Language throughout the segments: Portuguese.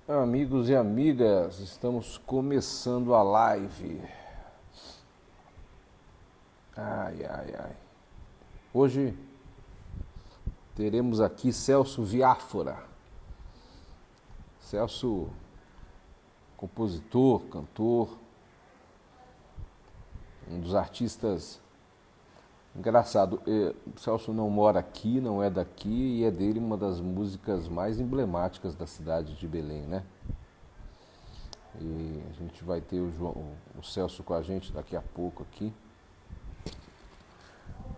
Amigos e amigas, estamos começando a live. Ai, ai, ai. Hoje teremos aqui Celso Viáfora. Celso, compositor, cantor, um dos artistas. Engraçado, Celso não mora aqui, não é daqui, e é dele uma das músicas mais emblemáticas da cidade de Belém, né? E a gente vai ter o Celso com a gente daqui a pouco aqui,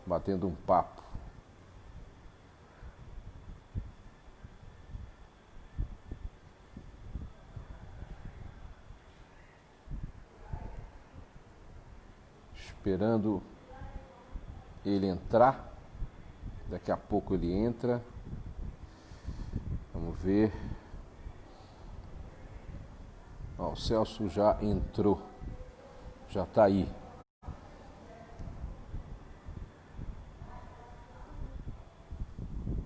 batendo um papo. Esperando ele entrar. Daqui a pouco ele entra. Vamos ver. Ó, o Celso já entrou. Já está aí.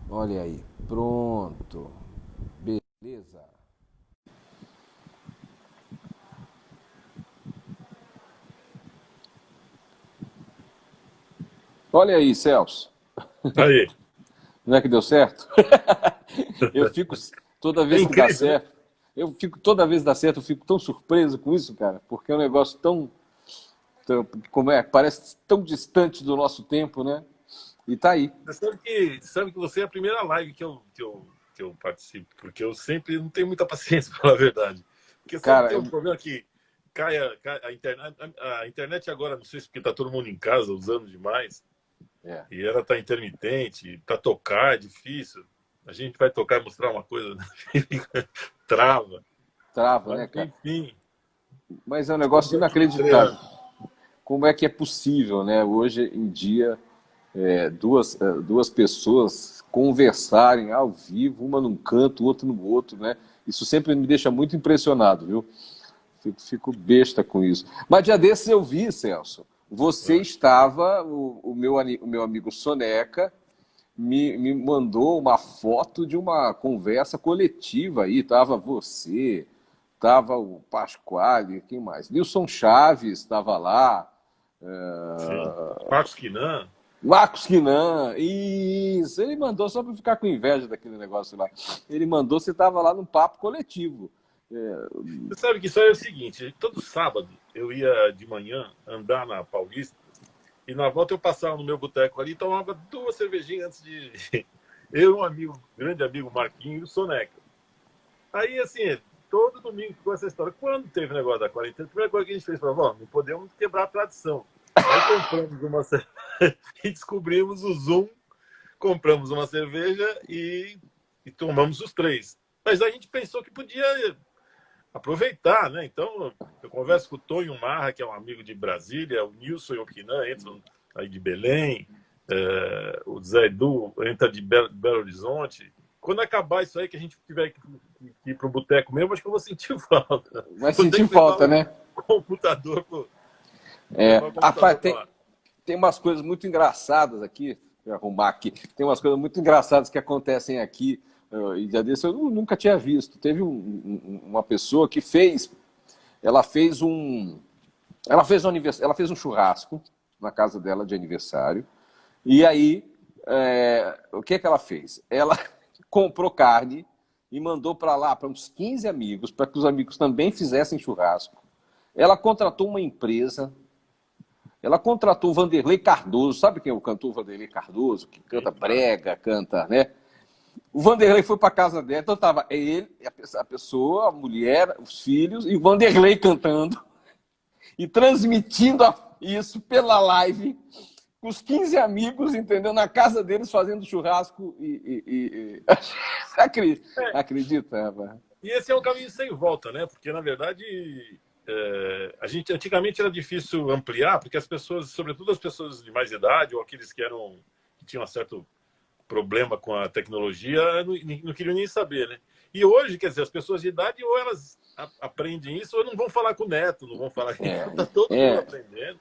Olha aí. Pronto. Beleza. Olha aí, Celso. Aí. Não é que deu certo? Eu fico toda É vez que dá incrível, né? certo. Toda vez que dá certo, eu fico tão surpreso com isso, cara, porque é um negócio como é, parece tão distante do nosso tempo, né? E tá aí. Você sabe que você é a primeira live que eu participo, porque eu sempre não tenho muita paciência, pra falar a verdade. Porque sempre Cara, tem um problema que cai a internet. A internet agora, não sei se porque está todo mundo em casa usando demais, é, e ela está intermitente, para tocar é difícil. A gente vai tocar e mostrar uma coisa, trava. trava, né, Mas, cara? enfim, Mas é um negócio estamos aqui inacreditável. estreando. Como é que é possível, né? Hoje em dia, duas pessoas conversarem ao vivo, uma num canto, outra no outro, né? Isso sempre me deixa muito impressionado, viu? Fico besta com isso. Mas dia desses eu vi, Celso, você estava, o meu amigo Soneca me mandou uma foto de uma conversa coletiva aí. Tava você, tava o Pasquale, quem mais? Nilson Chaves estava lá. Sim. Uh, Marcos Quinan. Marcos Quinan, isso, ele mandou só para ficar com inveja daquele negócio lá. Ele mandou, você estava lá num papo coletivo. É, Você sabe que isso aí é o seguinte: todo sábado eu ia de manhã andar na Paulista e na volta eu passava no meu boteco ali e tomava 2 cervejinhas antes de. Eu e um amigo, grande amigo Marquinhos e o Soneca. Aí, assim, todo domingo ficou essa história. Quando teve o negócio da quarentena, a primeira coisa que a gente fez foi: não podemos quebrar a tradição. Aí compramos uma e descobrimos o Zoom, compramos uma cerveja e tomamos os três. Mas a gente pensou que podia aproveitar, né? Então, eu converso com o Tonho Marra, que é um amigo de Brasília, o Nilson e o Quinan entram aí de Belém, o Zé Edu entra de Belo Horizonte. Quando acabar isso aí, que a gente tiver que ir para o boteco mesmo, acho que eu vou sentir falta. vai Vou ter sentir que levar falta, o né? computador para É, levar o rapaz, computador para lá. tem umas coisas muito engraçadas aqui, vou arrumar aqui, tem umas coisas muito engraçadas que acontecem aqui, e já desse eu nunca tinha visto. Teve uma pessoa que ela fez um, ela fez um churrasco na casa dela de aniversário, e aí, o que ela fez? Ela comprou carne e mandou para lá, para uns 15 amigos, para que os amigos também fizessem churrasco. Ela contratou uma empresa. Ela contratou o Vanderlei Cardoso, sabe quem é o cantor Vanderlei Cardoso, que canta Sim, claro. brega, canta, né? O Vanderlei foi para casa dela, então tava ele, a pessoa, a mulher, os filhos, e o Vanderlei cantando e transmitindo isso pela live, com os 15 amigos, entendeu? Na casa deles fazendo churrasco acredita, É, acredita, rapaz? e esse é um caminho sem volta, né? Porque, na verdade, a gente antigamente era difícil ampliar, porque as pessoas, sobretudo as pessoas de mais idade, ou aqueles que tinham um certo problema com a tecnologia, não queriam nem saber, né? E hoje, quer dizer, as pessoas de idade, ou elas aprendem isso, ou não vão falar com o neto, não vão falar. É, Então, tá todo mundo é, aprendendo.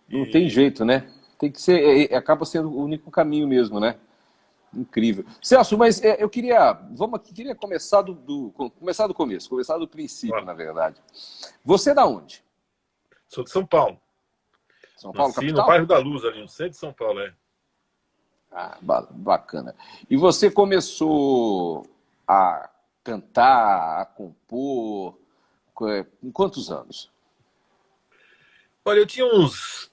não tem E jeito, né? Tem que ser, acaba sendo o único caminho mesmo, né? Incrível. Celso, mas queria começar começar do começo, começar do princípio, na verdade. Você é da onde? Sou de São Paulo. São Paulo, Nasci no capital? bairro da Luz, ali no centro de São Paulo, é. Ah, bacana. E você começou a cantar, a compor, com quantos anos? Olha, eu tinha uns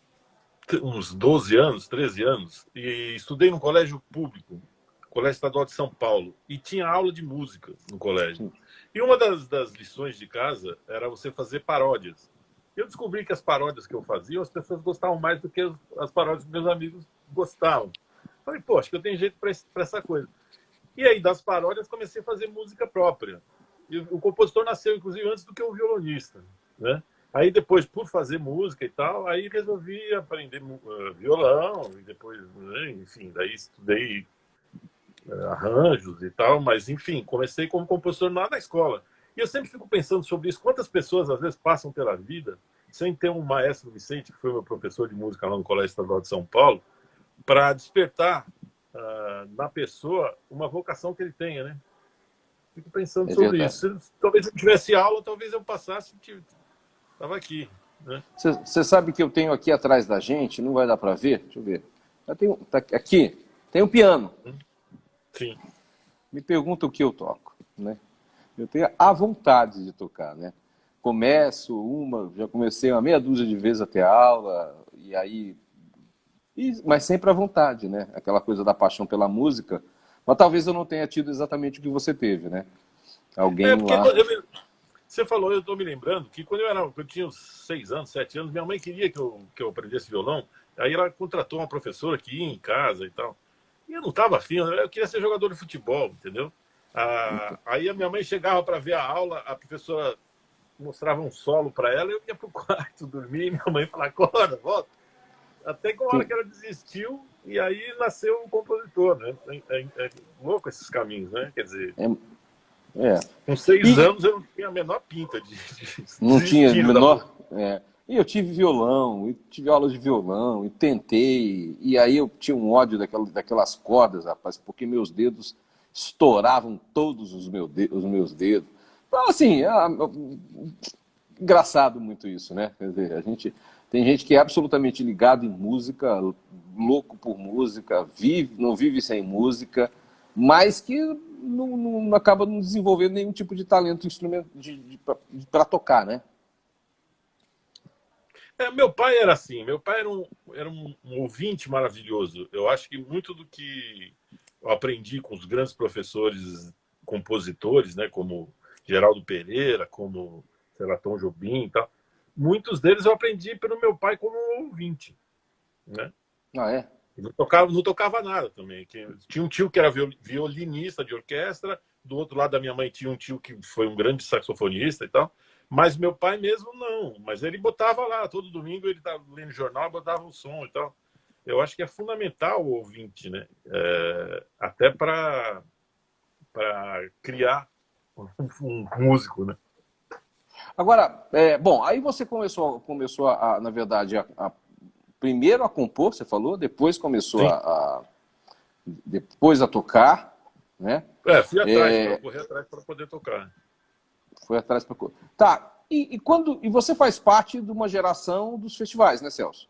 12 anos, 13 anos, e estudei num colégio público, Colégio Estadual de São Paulo, e tinha aula de música no colégio. E uma das lições de casa era você fazer paródias. Eu descobri que as paródias que eu fazia, as pessoas gostavam mais do que as paródias que meus amigos gostavam. Falei, pô, acho que eu tenho jeito para essa coisa. E aí, das paródias, comecei a fazer música própria. E o compositor nasceu, inclusive, antes do que o violonista, né? Aí depois, por fazer música e tal, aí resolvi aprender violão, e depois, né, enfim, daí estudei arranjos e tal, mas enfim, comecei como compositor lá na escola. E eu sempre fico pensando sobre isso, quantas pessoas às vezes passam pela vida sem ter um maestro Vicente, que foi meu professor de música lá no Colégio Estadual de São Paulo, para despertar na pessoa uma vocação que ele tenha, né? Fico pensando É sobre verdade. isso. Talvez eu tivesse aula, talvez eu passasse, estava aqui, né? Você sabe que eu tenho aqui atrás da gente, não vai dar para ver? Deixa eu ver. Aqui, tem um piano. Sim. Me pergunta o que eu toco, né? Eu tenho a vontade de tocar, né? Já comecei uma meia dúzia de vezes até a aula, e aí... mas sempre à vontade, né? Aquela coisa da paixão pela música. Mas talvez eu não tenha tido exatamente o que você teve, né? Alguém Porque lá... você falou, eu estou me lembrando que quando eu tinha uns 6 anos, 7 anos, minha mãe queria que eu aprendesse violão. Aí ela contratou uma professora que ia em casa e tal. E eu não estava afim, eu queria ser jogador de futebol, entendeu? Aí a minha mãe chegava para ver a aula, a professora mostrava um solo para ela, eu ia para o quarto dormir, e minha mãe falava, acorda, volta. Até que uma hora que ela desistiu, e aí nasceu o compositor, né? É louco esses caminhos, né? Quer dizer, É. com 6 E anos eu não tinha a menor pinta de não tinha desistir da música. menor... E eu tive violão, e tive aula de violão, e tentei, e aí eu tinha um ódio daquelas cordas, rapaz, porque meus dedos estouravam todos os meus dedos. Então, assim, engraçado muito isso, né? Quer dizer, tem gente que é absolutamente ligado em música, louco por música, não vive sem música, mas que não acaba não desenvolvendo nenhum tipo de talento instrumento para tocar, né? Meu pai era assim, meu pai era um ouvinte maravilhoso. Eu acho que muito do que eu aprendi com os grandes professores compositores, né, como Geraldo Pereira, como, sei lá, Tom Jobim e tal, muitos deles eu aprendi pelo meu pai como ouvinte, né? Ah, é? E não tocava nada também. Tinha um tio que era violinista de orquestra, do outro lado da minha mãe tinha um tio que foi um grande saxofonista e tal. Mas meu pai mesmo não. Mas ele botava lá, todo domingo ele estava lendo jornal, botava um som e tal. Eu acho que é fundamental o ouvinte, né? Até para criar um músico, né? Agora, bom, aí você começou na verdade, primeiro a compor, você falou, depois começou Sim. depois a tocar, né? Fui atrás, eu corri atrás para poder tocar. Foi atrás para... Tá, e você faz parte de uma geração dos festivais, né, Celso?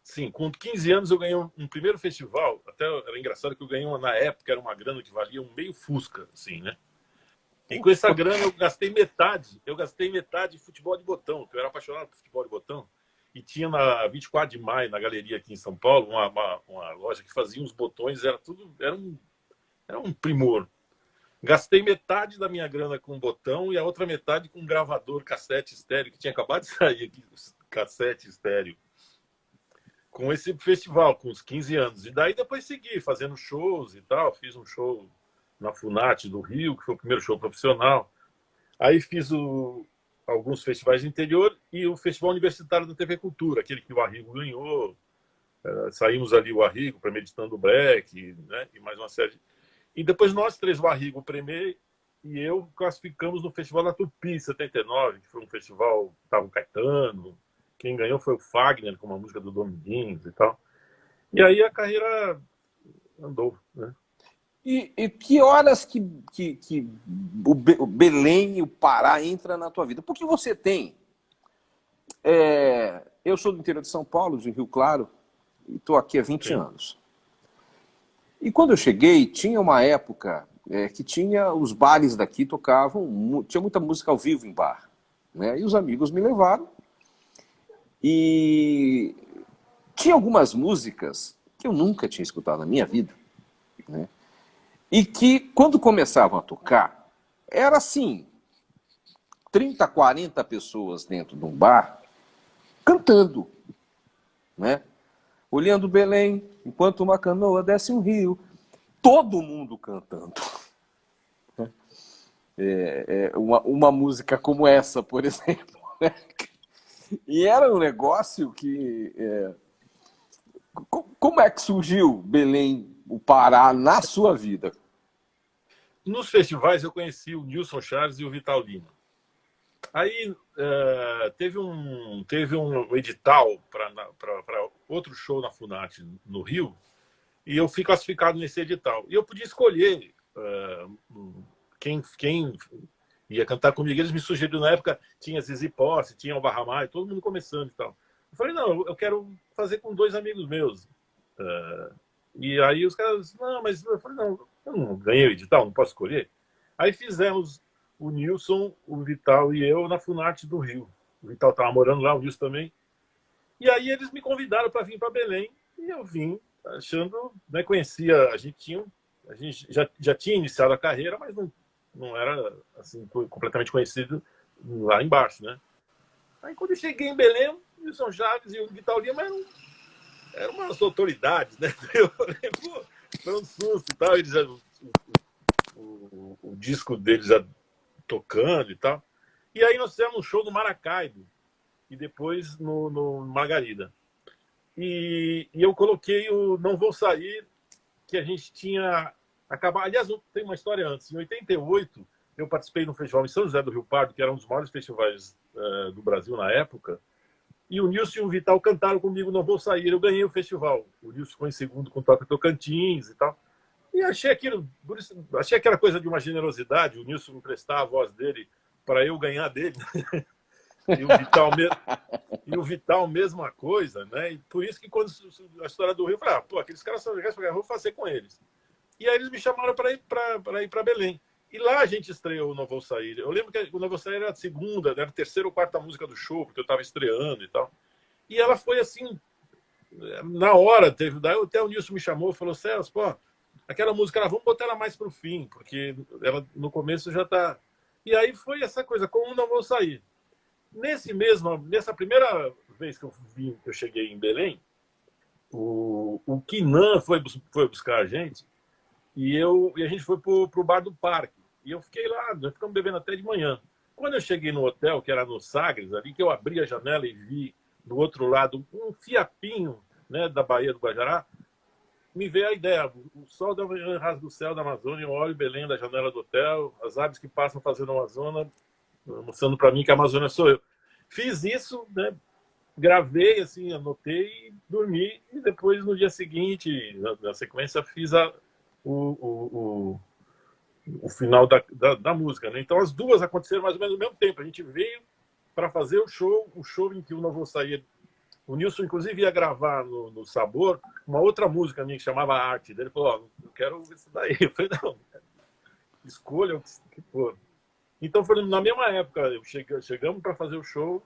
Sim, com 15 anos eu ganhei um primeiro festival, até era engraçado que eu ganhei na época, era uma grana que valia um meio Fusca, assim, né? E com essa grana eu gastei metade em futebol de botão, que eu era apaixonado por futebol de botão. E tinha na 24 de maio, na galeria aqui em São Paulo, uma loja que fazia uns botões, era um primor. Gastei metade da minha grana com botão e a outra metade com um gravador cassete estéreo, que tinha acabado de sair aqui, cassete estéreo. Com esse festival, com os 15 anos. E daí depois segui fazendo shows e tal. Fiz um show na Funat do Rio, que foi o primeiro show profissional. Aí fiz alguns festivais do interior e o Festival Universitário da TV Cultura, aquele que o Arrigo ganhou. Saímos ali o Arrigo, Premeditando o Break, né? E mais uma série. E depois nós três, o Arrigo, o Premê e eu, classificamos no Festival da Tupi, 79, que foi um festival que estava o Caetano. Quem ganhou foi o Fagner, com uma música do Dominguinhos e tal. E aí a carreira andou, né? E que horas que o Belém e o Pará entra na tua vida? Porque você tem... eu sou do interior de São Paulo, de Rio Claro, e estou aqui há 20 Sim. anos. E quando eu cheguei, tinha uma época que tinha os bares daqui tocavam, tinha muita música ao vivo em bar, né? E os amigos me levaram e tinha algumas músicas que eu nunca tinha escutado na minha vida, né? E que quando começavam a tocar, era assim, 30, 40 pessoas dentro de um bar cantando, né? Olhando Belém, enquanto uma canoa desce um rio, todo mundo cantando. Uma música como essa, por exemplo. Né? E era um negócio que... como é que surgiu Belém, o Pará, na sua vida? Nos festivais eu conheci o Nilson Charles e o Vital Lima. Aí teve um edital para outro show na Funarte no Rio, e eu fui classificado nesse edital. E eu podia escolher quem ia cantar comigo. Eles me sugeriram, na época, tinha Zizi Posse, tinha o Barramai, todo mundo começando e tal. Eu falei, não, eu quero fazer com 2 amigos meus. E aí os caras, não, mas eu falei, não, eu não ganhei o edital, não posso escolher. Aí fizemos o Nilson, o Vital e eu na Funarte do Rio. O Vital estava morando lá, o Nilson também. E aí eles me convidaram para vir para Belém, e eu vim achando, né, conhecia, a gente já tinha iniciado a carreira, mas não era assim completamente conhecido lá embaixo, né? Aí quando eu cheguei em Belém, o Nilson Chaves e o Vital Lima eram umas autoridades, né? Eu falei, pô, foi um susto e tal, eles já, o disco deles já tocando e tal. E aí nós fizemos um show no Maracaibo e depois no Margarida. E eu coloquei o Não Vou Sair, que a gente tinha acabado... Aliás, tem uma história antes. Em 88, eu participei de um festival em São José do Rio Pardo, que era um dos maiores festivais do Brasil na época, e o Nilson e o Vital cantaram comigo Não Vou Sair. Eu ganhei o festival. O Nilson ficou em segundo com Toca Tocantins e tal. E achei aquela coisa de uma generosidade. O Nilson me emprestar a voz dele para eu ganhar dele. E o Vital, mesma coisa, né? E por isso que quando a história do Rio, eu falei, pô, aqueles caras são legais, eu vou fazer com eles. E aí eles me chamaram para ir para Belém. E lá a gente estreou o Não Vou Sair. Eu lembro que o Não Vou Sair era a segunda, era a terceira ou quarta música do show, porque eu estava estreando e tal. E ela foi assim, na hora, daí até o Nilson me chamou e falou, Celso, pô, aquela música, vamos botar ela mais pro fim, porque ela no começo já tá... E aí foi essa coisa, como Não Vou Sair. Nessa primeira vez que eu cheguei em Belém, o Quinan foi buscar a gente e a gente foi pro bar do Parque. E eu fiquei lá, nós ficamos bebendo até de manhã. Quando eu cheguei no hotel, que era no Sagres, ali, que eu abri a janela e vi do outro lado um fiapinho, né, da Baía do Guajará, me veio a ideia. O sol da manhã rasga o céu da Amazônia, eu olho Belém da janela do hotel, as aves que passam fazendo a Amazônia, mostrando para mim que a Amazônia sou eu. Fiz isso, né? Gravei, assim, anotei, dormi, e depois, no dia seguinte, na sequência, fiz o final da música, né? Então, as duas aconteceram mais ou menos ao mesmo tempo. A gente veio para fazer o show em que o Não Vou Sair. O Nilson, inclusive, ia gravar no Sabor uma outra música minha que chamava Arte. Ele falou, eu quero isso daí. Eu falei, não, escolha o que for. Então, foi na mesma época, chegamos para fazer o show.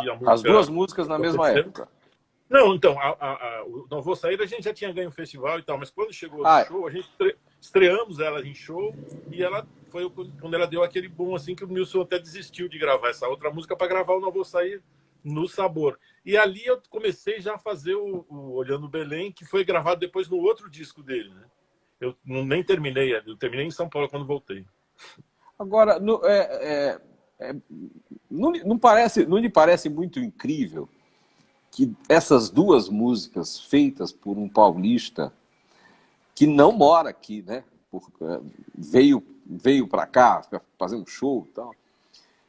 E a música, as duas músicas na mesma época? Não, então, o Não Vou Sair, a gente já tinha ganho o festival e tal, mas quando chegou o show, a gente estreamos ela em show e ela foi quando ela deu aquele boom, assim, que o Nilson até desistiu de gravar essa outra música para gravar o Não Vou Sair no Sabor. E ali eu comecei já a fazer o Olhando Belém, que foi gravado depois no outro disco dele, né? Eu nem terminei, eu terminei em São Paulo quando voltei. Agora, não lhe parece muito incrível que essas duas músicas feitas por um paulista que não mora aqui, né? Veio para cá fazer um show e tal,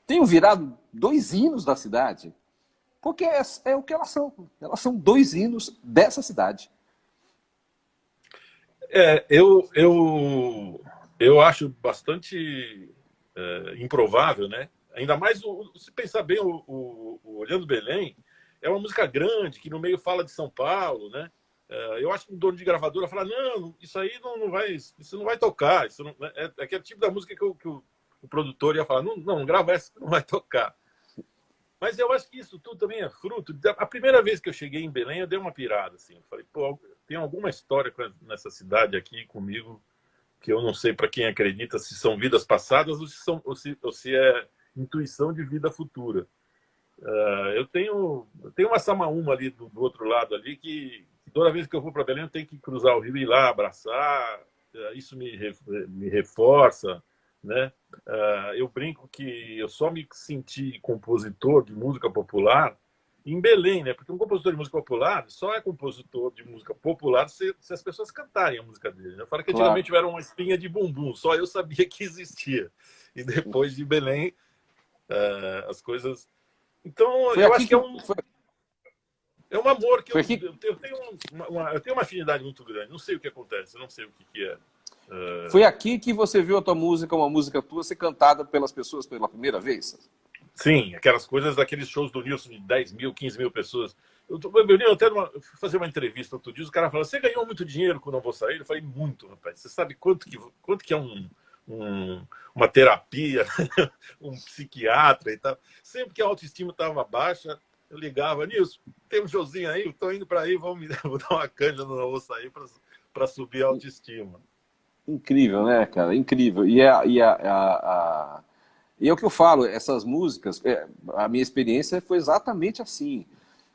tenham virado 2 hinos da cidade? Porque é o que elas são. Elas são 2 hinos dessa cidade. Eu acho bastante improvável, né? Ainda mais, se pensar bem, o Olhando Belém é uma música grande, que no meio fala de São Paulo, né? Eu acho que o dono de gravadora fala, não, isso aí não vai, isso não vai tocar. Isso não, é aquele tipo da música que o produtor ia falar, não, grava essa que não vai tocar. Mas eu acho que isso tudo também é fruto. A primeira vez que eu cheguei em Belém, eu dei uma pirada, assim. Eu falei, pô, tem alguma história nessa cidade aqui comigo que eu não sei para quem acredita se são vidas passadas ou se é intuição de vida futura. Eu tenho uma Samaúma ali do outro lado ali que toda vez que eu vou para Belém eu tenho que cruzar o rio e ir lá abraçar. Isso me reforça, né? Eu brinco que eu só me senti compositor de música popular em Belém, né? Porque um compositor de música popular só é compositor de música popular se as pessoas cantarem a música dele. Eu falo que Claro. antigamente eu era uma espinha de bumbum, só eu sabia que existia. E depois de Belém, as coisas. Então, Foi eu aqui acho que que foi, é um amor que foi aqui, eu tenho uma afinidade muito grande. Não sei o que acontece, eu não sei o que é. foi aqui que você viu a tua música, uma música tua, ser cantada pelas pessoas pela primeira vez? Sim, aquelas coisas daqueles shows do Nilson de 10 mil, 15 mil pessoas. Eu até fui fazer uma entrevista outro dia, os caras falaram, você ganhou muito dinheiro com Não Vou Sair? Eu falei, muito, rapaz. Você sabe quanto que é uma terapia, um psiquiatra e tal. Sempre que a autoestima estava baixa, eu ligava, Nilson, tem um showzinho aí, estou indo para aí, vou dar uma canja no Não Vou Sair para subir a autoestima. Incrível, né, cara? Incrível. E é o que eu falo, essas músicas, a minha experiência foi exatamente assim.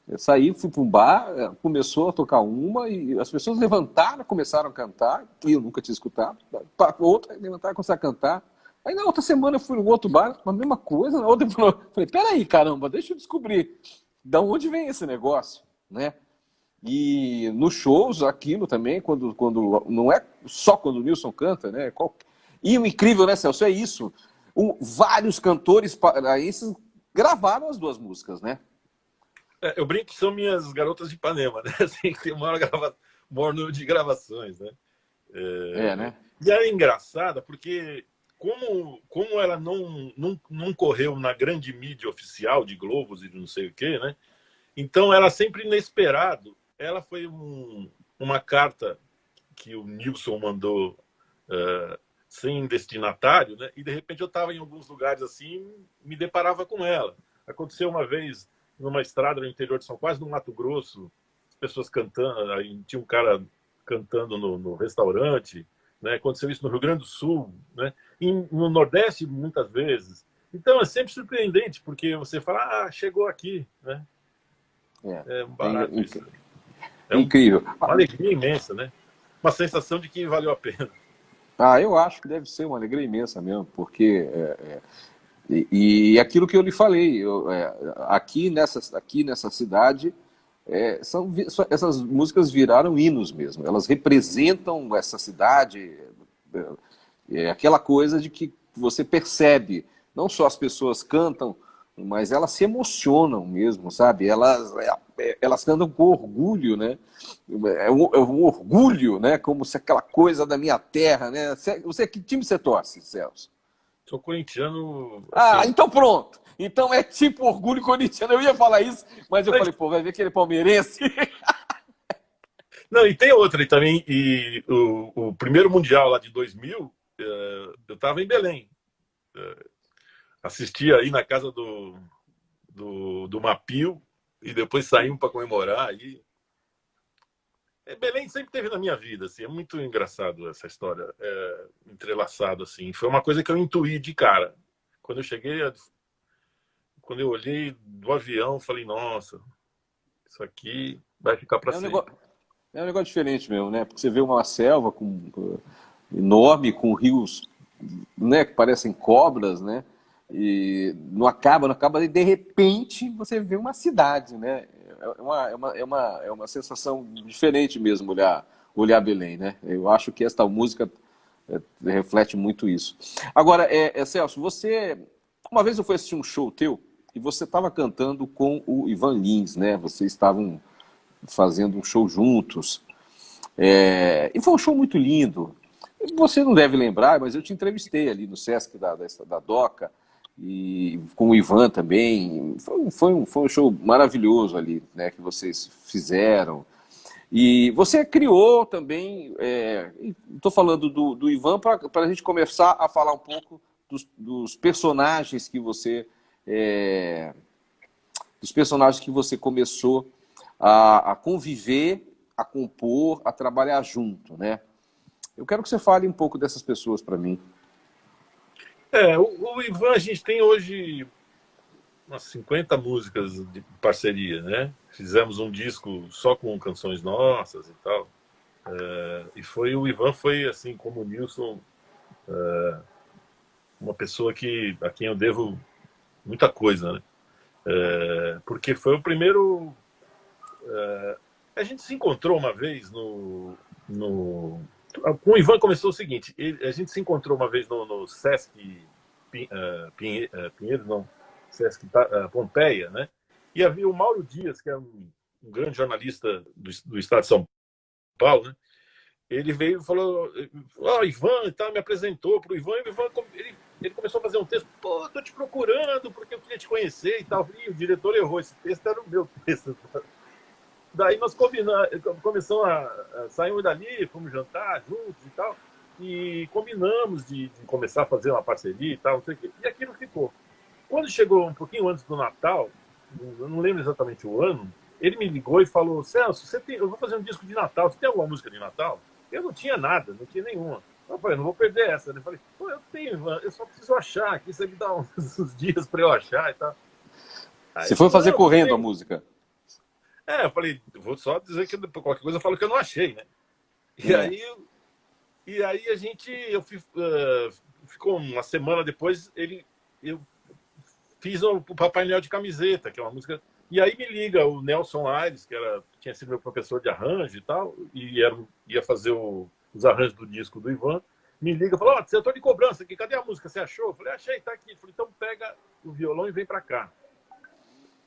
Eu saí, fui para um bar, começou a tocar uma e as pessoas levantaram, começaram a cantar, e eu nunca tinha escutado. Outra, levantaram, começaram a cantar. Aí na outra semana eu fui no outro bar, a mesma coisa, na outra eu falei, peraí, caramba, deixa eu descobrir de onde vem esse negócio, né? E nos shows, aquilo também, quando não é só quando o Nilson canta, né? E o incrível, né, Celso, é isso. Vários cantores paraenses gravaram as duas músicas, né? Eu brinco que são minhas garotas de Ipanema, né? Assim, tem o maior número de gravações, né? É, né? E ela é engraçada porque, como ela não correu na grande mídia oficial de Globos e de não sei o quê, né? Então, ela sempre inesperado. Ela foi uma carta que o Nilson mandou sem destinatário, né? E, de repente, eu estava em alguns lugares assim me deparava com ela. Aconteceu uma vez numa estrada no interior de São Paulo, quase no Mato Grosso, as pessoas cantando, aí tinha um cara cantando no restaurante, né? Aconteceu isso no Rio Grande do Sul, né? E no Nordeste, muitas vezes. Então, é sempre surpreendente, porque você fala, chegou aqui, né? É, É barato isso. É incrível. uma alegria imensa, né? Uma sensação de que valeu a pena. Eu acho que deve ser uma alegria imensa mesmo, porque e aquilo que eu lhe falei, aqui nessa cidade, essas músicas viraram hinos mesmo. Elas representam essa cidade, aquela coisa de que você percebe, não só as pessoas cantam, mas elas se emocionam mesmo, sabe? Elas cantam com orgulho, né? É um orgulho, né? Como se aquela coisa da minha terra, né? Que time você torce, Celso? Sou corintiano, assim. Então pronto. Então é tipo orgulho corintiano. Eu ia falar isso, mas eu falei, pô, vai ver que ele é palmeirense. Não, e tem outra também. E o primeiro Mundial lá de 2000, eu estava em Belém. Assisti aí na casa do Mapio e depois saímos para comemorar. Belém sempre teve na minha vida, assim, é muito engraçado essa história, entrelaçado assim. Foi uma coisa que eu intuí de cara. Quando eu cheguei, quando eu olhei do avião, falei, nossa, isso aqui vai ficar para sempre. É um negócio diferente mesmo, né? Porque você vê uma selva enorme, com rios, né, que parecem cobras, né? E não acaba, e de repente você vê uma cidade, né? É uma sensação diferente mesmo olhar Belém, né? Eu acho que esta música reflete muito isso. Agora, Celso, uma vez eu fui assistir um show teu e você estava cantando com o Ivan Lins, né? Vocês estavam fazendo um show juntos. E foi um show muito lindo. Você não deve lembrar, mas eu te entrevistei ali no Sesc da Doca, e com o Ivan também. Foi um show maravilhoso ali, né, que vocês fizeram. E você criou também, estou falando do Ivan para a gente começar a falar um pouco dos personagens que você começou a conviver, a compor, a trabalhar junto, né? Eu quero que você fale um pouco dessas pessoas para mim. O Ivan, a gente tem hoje umas 50 músicas de parceria, né? Fizemos um disco só com canções nossas e tal. O Ivan foi, assim como o Nilson, uma pessoa a quem eu devo muita coisa, né? Porque foi o primeiro... a gente se encontrou uma vez com o Ivan começou o seguinte, a gente se encontrou uma vez no Sesc Pinheiros, não, Sesc Pompeia, né? E havia o Mauro Dias, que é um grande jornalista do estado de São Paulo, né? Ele veio e falou, Ivan, e tal, me apresentou para o Ivan, e o Ivan ele começou a fazer um texto, pô, tô te procurando, porque eu queria te conhecer e tal. E o diretor errou, esse texto era o meu texto. Daí nós começamos saímos dali, fomos jantar juntos e tal, e combinamos de começar a fazer uma parceria e tal, não sei o quê. E aquilo ficou. Quando chegou um pouquinho antes do Natal, eu não lembro exatamente o ano, ele me ligou e falou, Celso, eu vou fazer um disco de Natal, você tem alguma música de Natal? Eu não tinha nada, não tinha nenhuma. Eu falei, não vou perder essa. Eu falei, pô, eu tenho, Ivan, eu só preciso achar aqui, você me dá uns dias para eu achar e tal. Aí, você foi fazer correndo a música? Eu falei, vou só dizer que qualquer coisa eu falo que eu não achei, né? E aí ficou uma semana depois, eu fiz o Papai Noel de Camiseta, que é uma música. E aí me liga o Nelson Aires, que tinha sido meu professor de arranjo e tal, e ia fazer os arranjos do disco do Ivan. Me liga e falou, eu tô de cobrança aqui, cadê a música? Você achou? Eu falei, achei, tá aqui. Eu falei, então pega o violão e vem pra cá.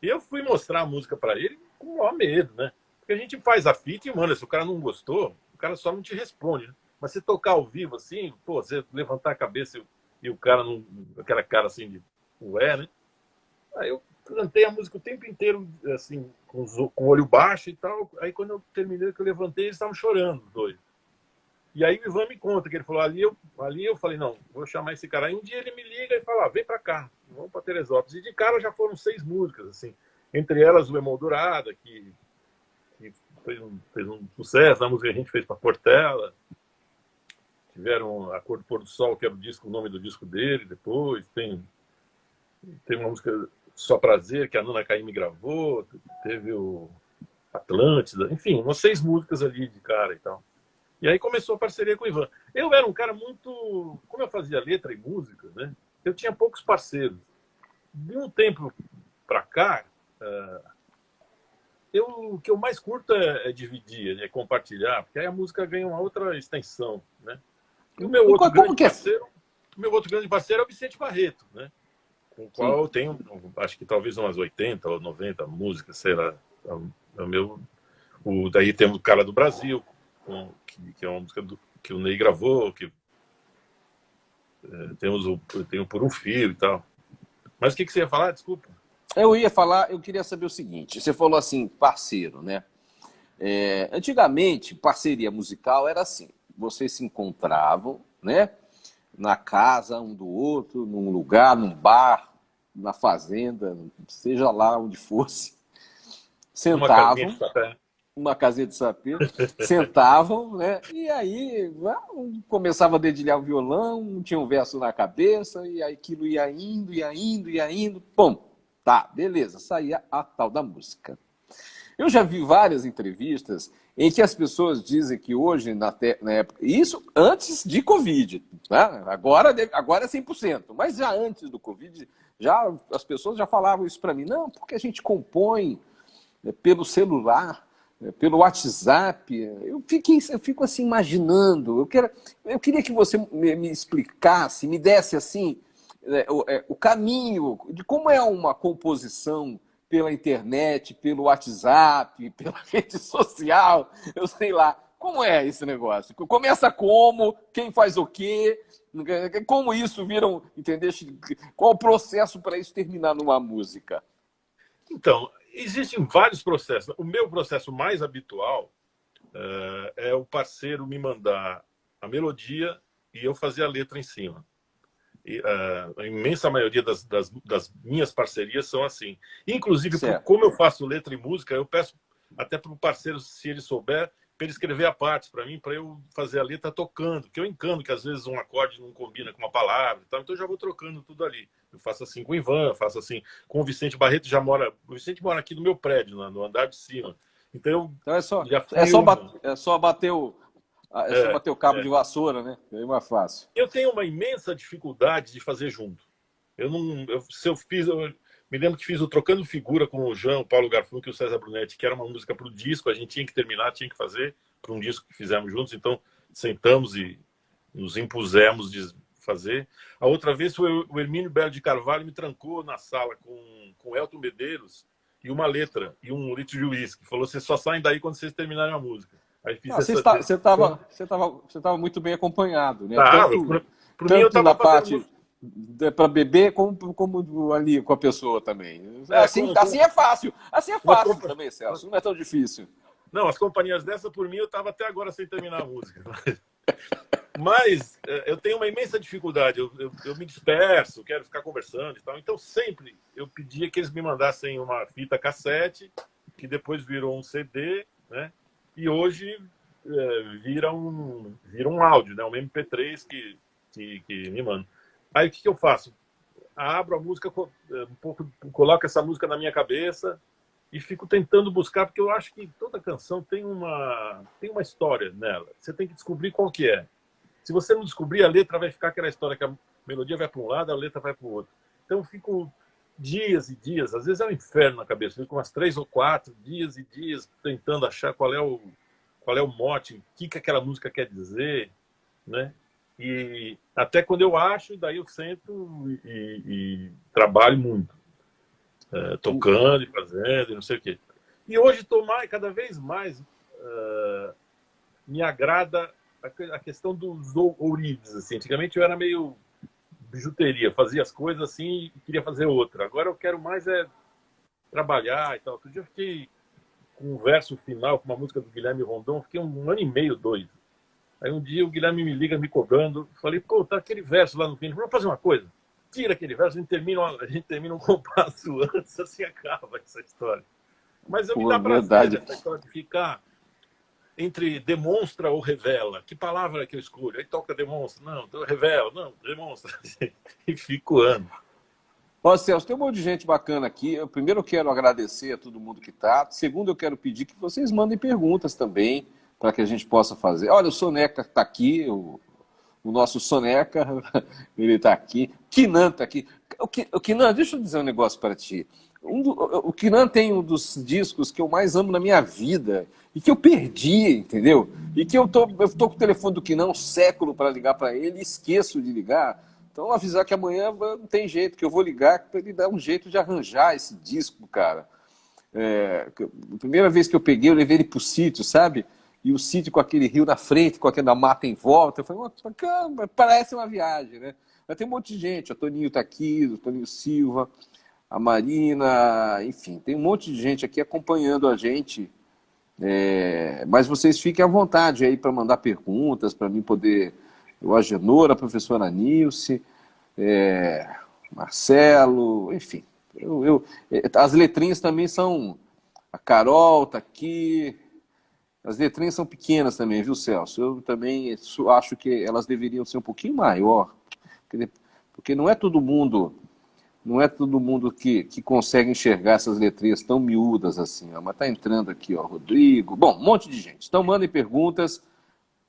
E eu fui mostrar a música para ele com o maior medo, né? Porque a gente faz a fita e, mano, se o cara não gostou, o cara só não te responde, né? Mas você tocar ao vivo assim, pô, você levantar a cabeça e o cara não... aquela cara assim de ué, né? Aí eu cantei a música o tempo inteiro, assim, com o olho baixo e tal. Aí quando eu terminei, que eu levantei, eles estavam chorando, os dois. E aí o Ivan me conta que ele falou, ali eu falei, não, vou chamar esse cara. Aí um dia ele me liga e fala, vem pra cá, vamos pra Teresópolis. E de cara já foram 6 músicas, assim. Entre elas o Emoldurada, que fez um sucesso, a música que a gente fez pra Portela. Tiveram A Cor do Pôr do Sol, que era o nome do disco dele, depois. Tem uma música Só Prazer, que a Nana Caymmi gravou. Teve o Atlântida. Enfim, umas 6 músicas ali de cara e tal. E aí começou a parceria com o Ivan. Eu era um cara muito... Como eu fazia letra e música, né? Eu tinha poucos parceiros. De um tempo para cá, o que eu mais curto é dividir, é compartilhar, porque aí a música ganha uma outra extensão, né? E o meu outro grande parceiro é o Vicente Barreto, né? Com o qual eu tenho, acho que talvez umas 80 ou 90 músicas, sei lá. Daí temos o Cara do Brasil, que é uma música que o Ney gravou, tenho Por um Fio e tal. Mas o que você ia falar? Desculpa. Eu queria saber o seguinte, você falou assim, parceiro, né? Antigamente, parceria musical era assim, vocês se encontravam, né? Na casa um do outro, num lugar, num bar, na fazenda, seja lá onde fosse, sentavam... Uma casinha de sapê, sentavam, né? E aí começava a dedilhar o violão, tinha um verso na cabeça, e aí aquilo ia indo, pum, tá, beleza, saía a tal da música. Eu já vi várias entrevistas em que as pessoas dizem que hoje, na época, isso antes de Covid, né? Agora é 100%, mas já antes do Covid, as pessoas já falavam isso para mim, não, porque a gente compõe pelo celular, pelo WhatsApp. Eu fico assim imaginando. Eu queria que você me explicasse, me desse assim o caminho de como é uma composição pela internet, pelo WhatsApp, pela rede social, eu sei lá. Como é esse negócio? Começa como? Quem faz o quê? Como isso viram, entendeu? Qual o processo para isso terminar numa música? Então, existem vários processos. O meu processo mais habitual é o parceiro me mandar a melodia e eu fazer a letra em cima. E, a imensa maioria das minhas parcerias são assim. Inclusive, como eu faço letra e música, eu peço até para o parceiro, se ele souber, para ele escrever a parte para mim, para eu fazer a letra tocando. Porque eu encano que às vezes um acorde não combina com uma palavra, e tal, então eu já vou trocando tudo ali. Eu faço assim com o Ivan, faço assim com o Vicente Barreto, o Vicente mora aqui no meu prédio, no andar de cima. Então é só bater o cabo de vassoura, né? É mais fácil. Eu tenho uma imensa dificuldade de fazer junto. Eu me lembro que fiz o Trocando Figura com o João, o Paulo Garfunkel e o César Brunetti, que era uma música para o disco, a gente tinha que terminar, tinha que fazer para um disco que fizemos juntos, então sentamos e nos impusemos de fazer. A outra vez foi o Hermínio Belo de Carvalho me trancou na sala com Elton Medeiros e uma letra e um litro de uísque. Falou: vocês só saem daí quando vocês terminarem a música. Aí fiz você estava muito bem acompanhado, né? Por mim, eu estava na parte para beber como ali com a pessoa também. Assim é fácil. Assim é fácil também, Celso. Não é tão difícil. Não, as companhias dessa, por mim, eu estava até agora sem terminar a música. Mas eu tenho uma imensa dificuldade. Eu me disperso, quero ficar conversando e tal. Então, sempre eu pedia que eles me mandassem uma fita cassete, que depois virou um CD, né? E hoje vira um áudio, né? Um MP3 que me manda. Aí o que eu faço? Abro a música, um pouco, coloco essa música na minha cabeça e fico tentando buscar, porque eu acho que toda canção tem uma história nela. Você tem que descobrir qual que é. Se você não descobrir, a letra vai ficar aquela história que a melodia vai para um lado, a letra vai para o outro. Então eu fico dias e dias, às vezes é um inferno na cabeça, eu fico umas 3 ou 4 dias e dias tentando achar qual é o mote, o que aquela música quer dizer, né? E até quando eu acho, daí eu sento e trabalho muito, tocando e fazendo e não sei o quê. E hoje cada vez mais me agrada a questão dos ourives. Assim. Antigamente eu era meio bijuteria, fazia as coisas assim e queria fazer outra. Agora eu quero mais trabalhar e tal. Outro dia eu fiquei com um verso final, com uma música do Guilherme Rondon, fiquei 1 ano e meio doido. Aí um dia o Guilherme me liga me cobrando, falei: pô, tá aquele verso lá no fim, vamos fazer uma coisa, tira aquele verso, a gente termina um compasso antes, assim acaba essa história. Mas eu me dá prazer essa história de ficar entre demonstra ou revela, que palavra que eu escolho? Aí toca demonstra, não, então revela, não, demonstra, e fico ano. Ó, Celso, tem um monte de gente bacana aqui. Primeiro eu quero agradecer a todo mundo que está. Segundo, eu quero pedir que vocês mandem perguntas também, para que a gente possa fazer. Olha, o Soneca está aqui, o nosso Soneca, ele está aqui. Kinan está aqui. O Kinan, deixa eu dizer um negócio para ti. O Kinan tem um dos discos que eu mais amo na minha vida e que eu perdi, entendeu? E que eu tô com o telefone do Kinan um século para ligar para ele e esqueço de ligar. Então, avisar que amanhã não tem jeito, que eu vou ligar para ele dar um jeito de arranjar esse disco, cara. A primeira vez que eu peguei, eu levei ele pro sítio, sabe? E o sítio com aquele rio na frente, com aquela mata em volta. Eu falei: parece uma viagem, né? Mas tem um monte de gente. O Toninho está aqui, o Toninho Silva, a Marina, enfim, tem um monte de gente aqui acompanhando a gente. Mas vocês fiquem à vontade aí para mandar perguntas, para mim poder... O Agenor, a professora Nilce, Marcelo, enfim. As letrinhas também são... A Carol está aqui... As letrinhas são pequenas também, viu, Celso? Eu também acho que elas deveriam ser um pouquinho maior, porque não é todo mundo que consegue enxergar essas letrinhas tão miúdas assim. Ó. Mas está entrando aqui, ó, Rodrigo. Bom, um monte de gente. Então, mandem perguntas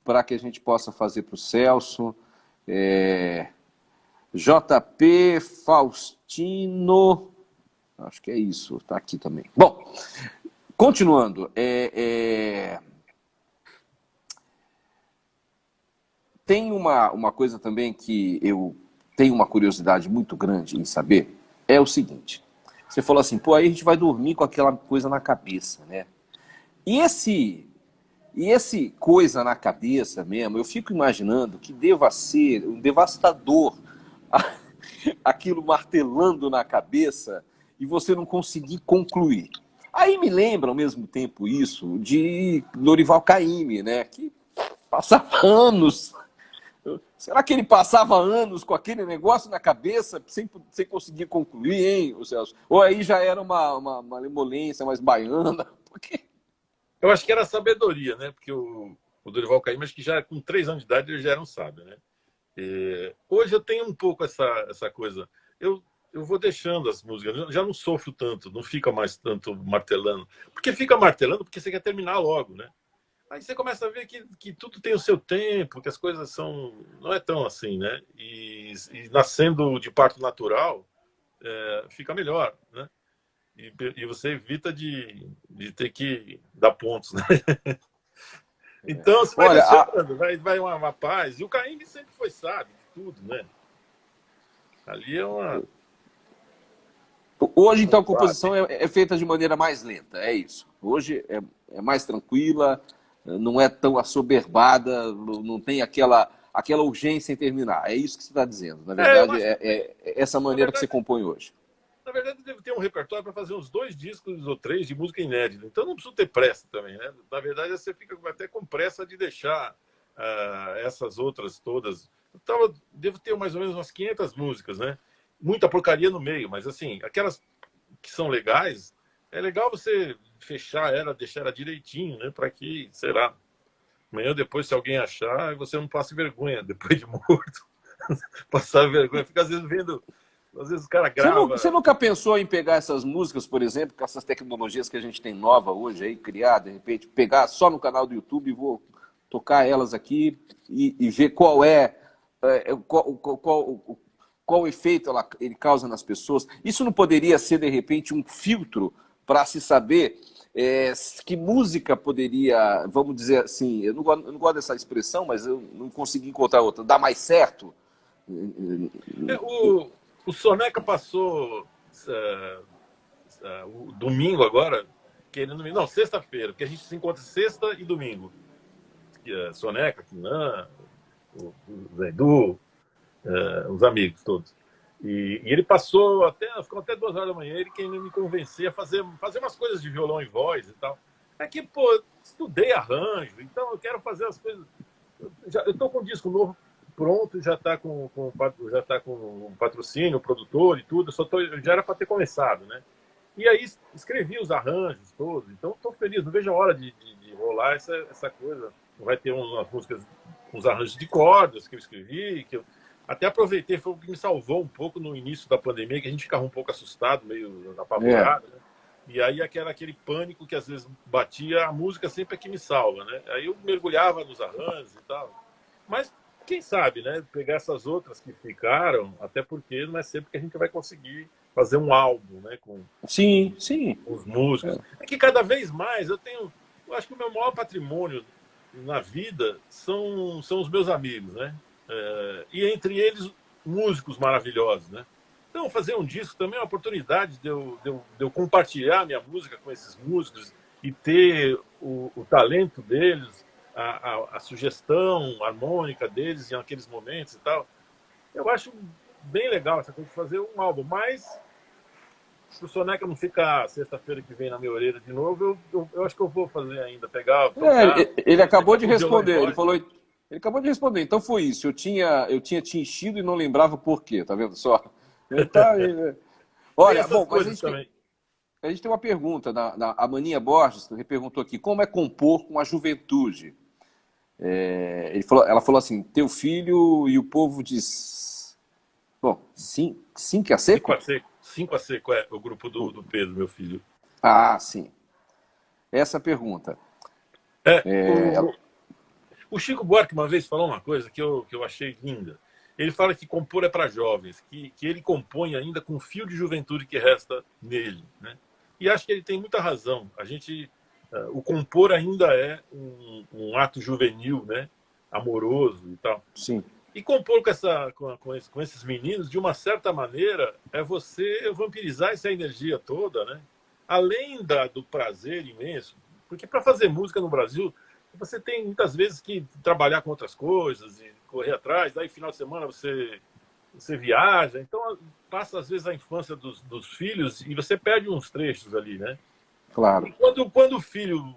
para que a gente possa fazer para o Celso. JP Faustino, acho que é isso, está aqui também. Bom, continuando. Tem uma coisa também que eu tenho uma curiosidade muito grande em saber, é o seguinte. Você falou assim, pô, aí a gente vai dormir com aquela coisa na cabeça, né? E E esse coisa na cabeça mesmo, eu fico imaginando que deva ser um devastador aquilo martelando na cabeça e você não conseguir concluir. Aí me lembra ao mesmo tempo isso de Dorival Caymmi, né? Que passava anos. Será que ele passava anos com aquele negócio na cabeça sem conseguir concluir, hein, Celso? Ou aí já era uma malemolência mais baiana? Porque... Eu acho que era sabedoria, né? Porque o Dorival Caymmi, acho que já com 3 anos de idade, ele já era um sábio, né? Hoje eu tenho um pouco essa coisa. Eu vou deixando as músicas, eu já não sofro tanto, não fica mais tanto martelando. Porque fica martelando porque você quer terminar logo, né? Aí você começa a ver que tudo tem o seu tempo, que as coisas não é tão assim, né? E nascendo de parto natural, fica melhor, né? E você evita de ter que dar pontos, né? Então você vai deixando, vai uma paz. E o Caymmi sempre foi sábio de tudo, né? Ali é uma... Hoje, então, a composição é feita de maneira mais lenta, é isso. Hoje é mais tranquila, não é tão assoberbada, não tem aquela urgência em terminar. É isso que você está dizendo. Na verdade, é essa maneira que você compõe hoje. Na verdade, deve ter um repertório para fazer uns 2 discos ou 3 de música inédita. Então, não precisa ter pressa também, né? Na verdade, você fica até com pressa de deixar essas outras todas. Devo ter mais ou menos umas 500 músicas, né? Muita porcaria no meio, mas assim, aquelas que são legais, é legal você fechar ela, deixar ela direitinho, né? Para que, sei lá, amanhã ou depois, se alguém achar, você não passe vergonha depois de morto. Passar vergonha. Fica às vezes vendo... Às vezes o cara grava... Você nunca pensou em pegar essas músicas, por exemplo, com essas tecnologias que a gente tem nova hoje aí, criar, de repente, pegar só no canal do YouTube e vou tocar elas aqui e ver qual qual efeito ele causa nas pessoas? Isso não poderia ser, de repente, um filtro para se saber que música poderia, vamos dizer assim, eu não gosto dessa expressão, mas eu não consegui encontrar outra, dar mais certo? O Soneca passou o domingo agora, querendo... Não, sexta-feira, porque a gente se encontra sexta e domingo. Soneca, Quinan, o Zé Edu, os amigos todos. E ele ficou até 2 horas da manhã, ele querendo me convencer a fazer umas coisas de violão e voz e tal. É que, pô, estudei arranjo, então eu quero fazer as coisas... Eu estou com um disco novo pronto, já está com um patrocínio, produtor e tudo, já era para ter começado, né? E aí escrevi os arranjos todos, então estou feliz, não vejo a hora de rolar essa coisa. Vai ter umas músicas, uns arranjos de cordas que eu escrevi, que eu até aproveitei, foi o que me salvou um pouco no início da pandemia, que a gente ficava um pouco assustado, meio apavorado, né? E aí aquele pânico que às vezes batia, a música sempre é que me salva, né? Aí eu mergulhava nos arranjos e tal. Mas quem sabe, né? Pegar essas outras que ficaram, até porque não é sempre que a gente vai conseguir fazer um álbum, né? Sim. Os músicos. É que cada vez mais eu acho que o meu maior patrimônio na vida são os meus amigos, né? E entre eles, músicos maravilhosos, né? Então, fazer um disco também é uma oportunidade de eu compartilhar minha música com esses músicos e ter o talento deles, a sugestão harmônica deles em aqueles momentos e tal. Eu acho bem legal essa coisa de fazer um álbum, mas se o Soneca não ficar sexta-feira que vem na minha orelha de novo, eu acho que eu vou fazer ainda, pegar... Ele acabou de responder, ele acabou de responder, então foi isso, eu tinha te enchido e não lembrava por quê, tá vendo só? Olha, bom, mas a gente tem uma pergunta, a Maninha Borges perguntou aqui, como é compor com a juventude? Ela falou assim, teu filho e o povo diz... Bom, sim que a seco? 5 a seco, é o grupo do Pedro, meu filho. Ah, sim. Essa pergunta. O Chico Buarque uma vez falou uma coisa que eu achei linda. Ele fala que compor é para jovens, que ele compõe ainda com o fio de juventude que resta nele, né? E acho que ele tem muita razão. O compor ainda é um ato juvenil, né? Amoroso e tal. Sim. E compor com esses meninos, de uma certa maneira, é você vampirizar essa energia toda, né? Além do prazer imenso. Porque para fazer música no Brasil, você tem muitas vezes que trabalhar com outras coisas e correr atrás, aí final de semana você viaja, então passa às vezes a infância dos filhos e você perde uns trechos ali, né? Claro. E quando o filho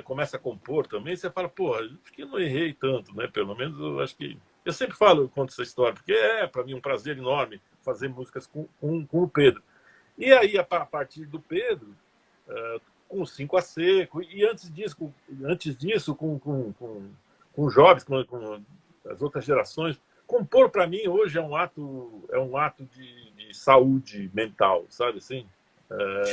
começa a compor também, você fala, pô, acho que eu não errei tanto, né? Pelo menos eu acho que... Eu sempre falo, eu conto essa história, porque para mim, um prazer enorme fazer músicas com o Pedro. E aí, a partir do Pedro, com o Cinco a Seco, e antes disso com jovens, com as outras gerações, compor para mim hoje é um ato de saúde mental, sabe assim?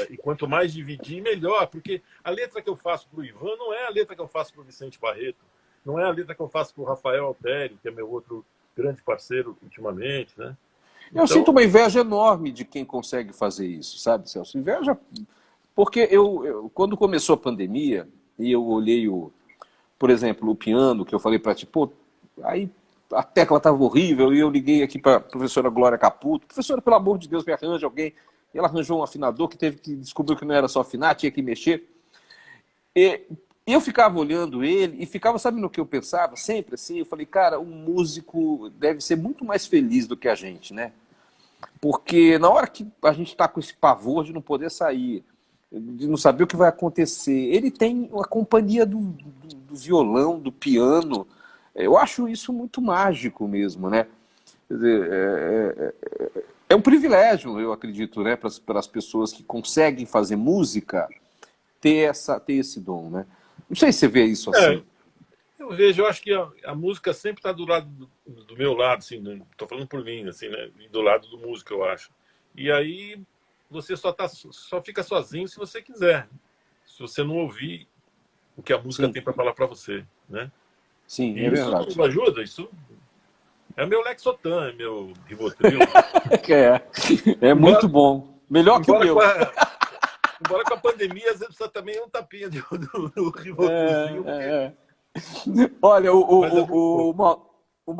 E quanto mais dividir, melhor, porque a letra que eu faço para o Ivan não é a letra que eu faço para o Vicente Barreto, não é a letra que eu faço para o Rafael Altério, que é meu outro grande parceiro ultimamente, né? Eu sinto uma inveja enorme de quem consegue fazer isso, sabe, Celso? Inveja, porque quando começou a pandemia, e eu olhei, por exemplo, o piano, que eu falei para ti, pô, aí a tecla estava horrível, e eu liguei aqui para a professora Glória Caputo, professora, pelo amor de Deus, me arranja alguém. E ela arranjou um afinador que descobriu que não era só afinar, tinha que mexer. E eu ficava olhando ele e ficava, sabe no que eu pensava? Sempre assim, eu falei, cara, um músico deve ser muito mais feliz do que a gente, né? Porque na hora que a gente está com esse pavor de não poder sair, de não saber o que vai acontecer, ele tem a companhia do violão, do piano. Eu acho isso muito mágico mesmo, né? Quer dizer, é um privilégio, eu acredito, né, para as pessoas que conseguem fazer música ter esse dom, né? Não sei se você vê isso assim. Eu vejo, eu acho que a música sempre está do lado do meu lado, assim, estou falando por mim, assim, né? Do lado do músico, eu acho. E aí você só fica sozinho se você quiser, se você não ouvir o que a música Sim, tem para falar para você, né? sim, é E isso verdade. ajuda, isso é meu Lexotan, é meu Rivotril. É muito bom. Melhor que o Embora meu. embora com a pandemia, às vezes precisa também um tapinha do Rivotrilzinho. Olha, Mas é muito bom. o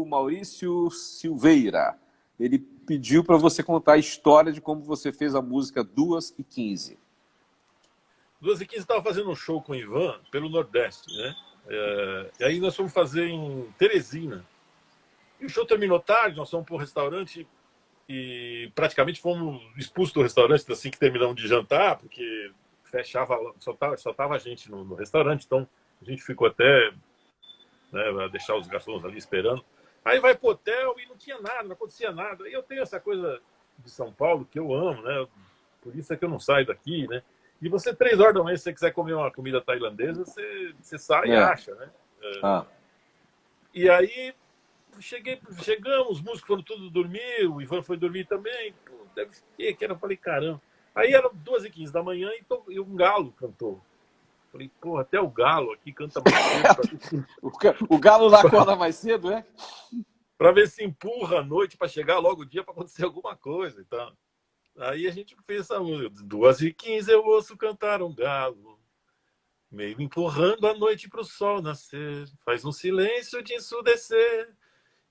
Maurício Silveira, ele pediu para você contar a história de como você fez a música 2h15. 2h15 estava fazendo um show com o Ivan pelo Nordeste, né? E aí nós fomos fazer em Teresina. E o show terminou tarde, nós fomos para um restaurante e praticamente fomos expulsos do restaurante assim que terminamos de jantar, porque fechava, só tava a gente no restaurante, então a gente ficou até, né, deixar os garçons ali esperando. Aí vai pro hotel e não tinha nada, não acontecia nada. E eu tenho essa coisa de São Paulo que eu amo, né? Por isso é que eu não saio daqui, né? E você, 3 horas da manhã, se você quiser comer uma comida tailandesa, você sai e acha, né? E aí chegamos, os músicos foram todos dormir, o Ivan foi dormir também. Pô, deve ser que era, eu falei, caramba. Aí eram 2h15 da manhã e um galo cantou. Falei, pô, até o galo aqui canta mais cedo. O galo lá acorda mais cedo, é? Para ver se empurra a noite para chegar logo o dia para acontecer alguma coisa. Então, aí a gente fez essa música. 2h15 eu ouço cantar um galo, meio empurrando a noite para o sol nascer. Faz um silêncio de ensurdecer.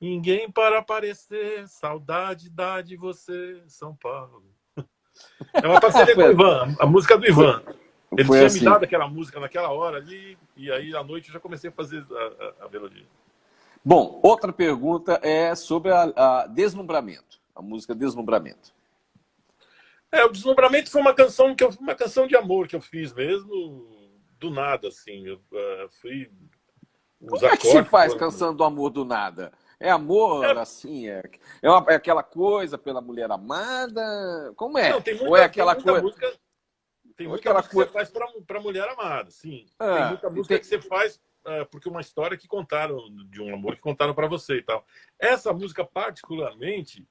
Ninguém para aparecer, saudade dá de você, São Paulo. É uma parceria com o Ivan, a música do Ivan. Ele tinha me dado aquela música naquela hora ali, e aí à noite eu já comecei a fazer a melodia. Bom, outra pergunta é sobre a Deslumbramento, a música Deslumbramento. O Deslumbramento foi uma canção de amor que eu fiz mesmo, do nada, assim. Eu fui... Como é que se faz canção do amor do nada? É amor, assim, é aquela coisa pela mulher amada? Como é? Não, tem muita, ou é aquela coisa... música, tem muita música que você faz para mulher amada, sim. Tem muita música que você faz porque uma história que contaram, de um amor que contaram para você e tal. Essa música, particularmente,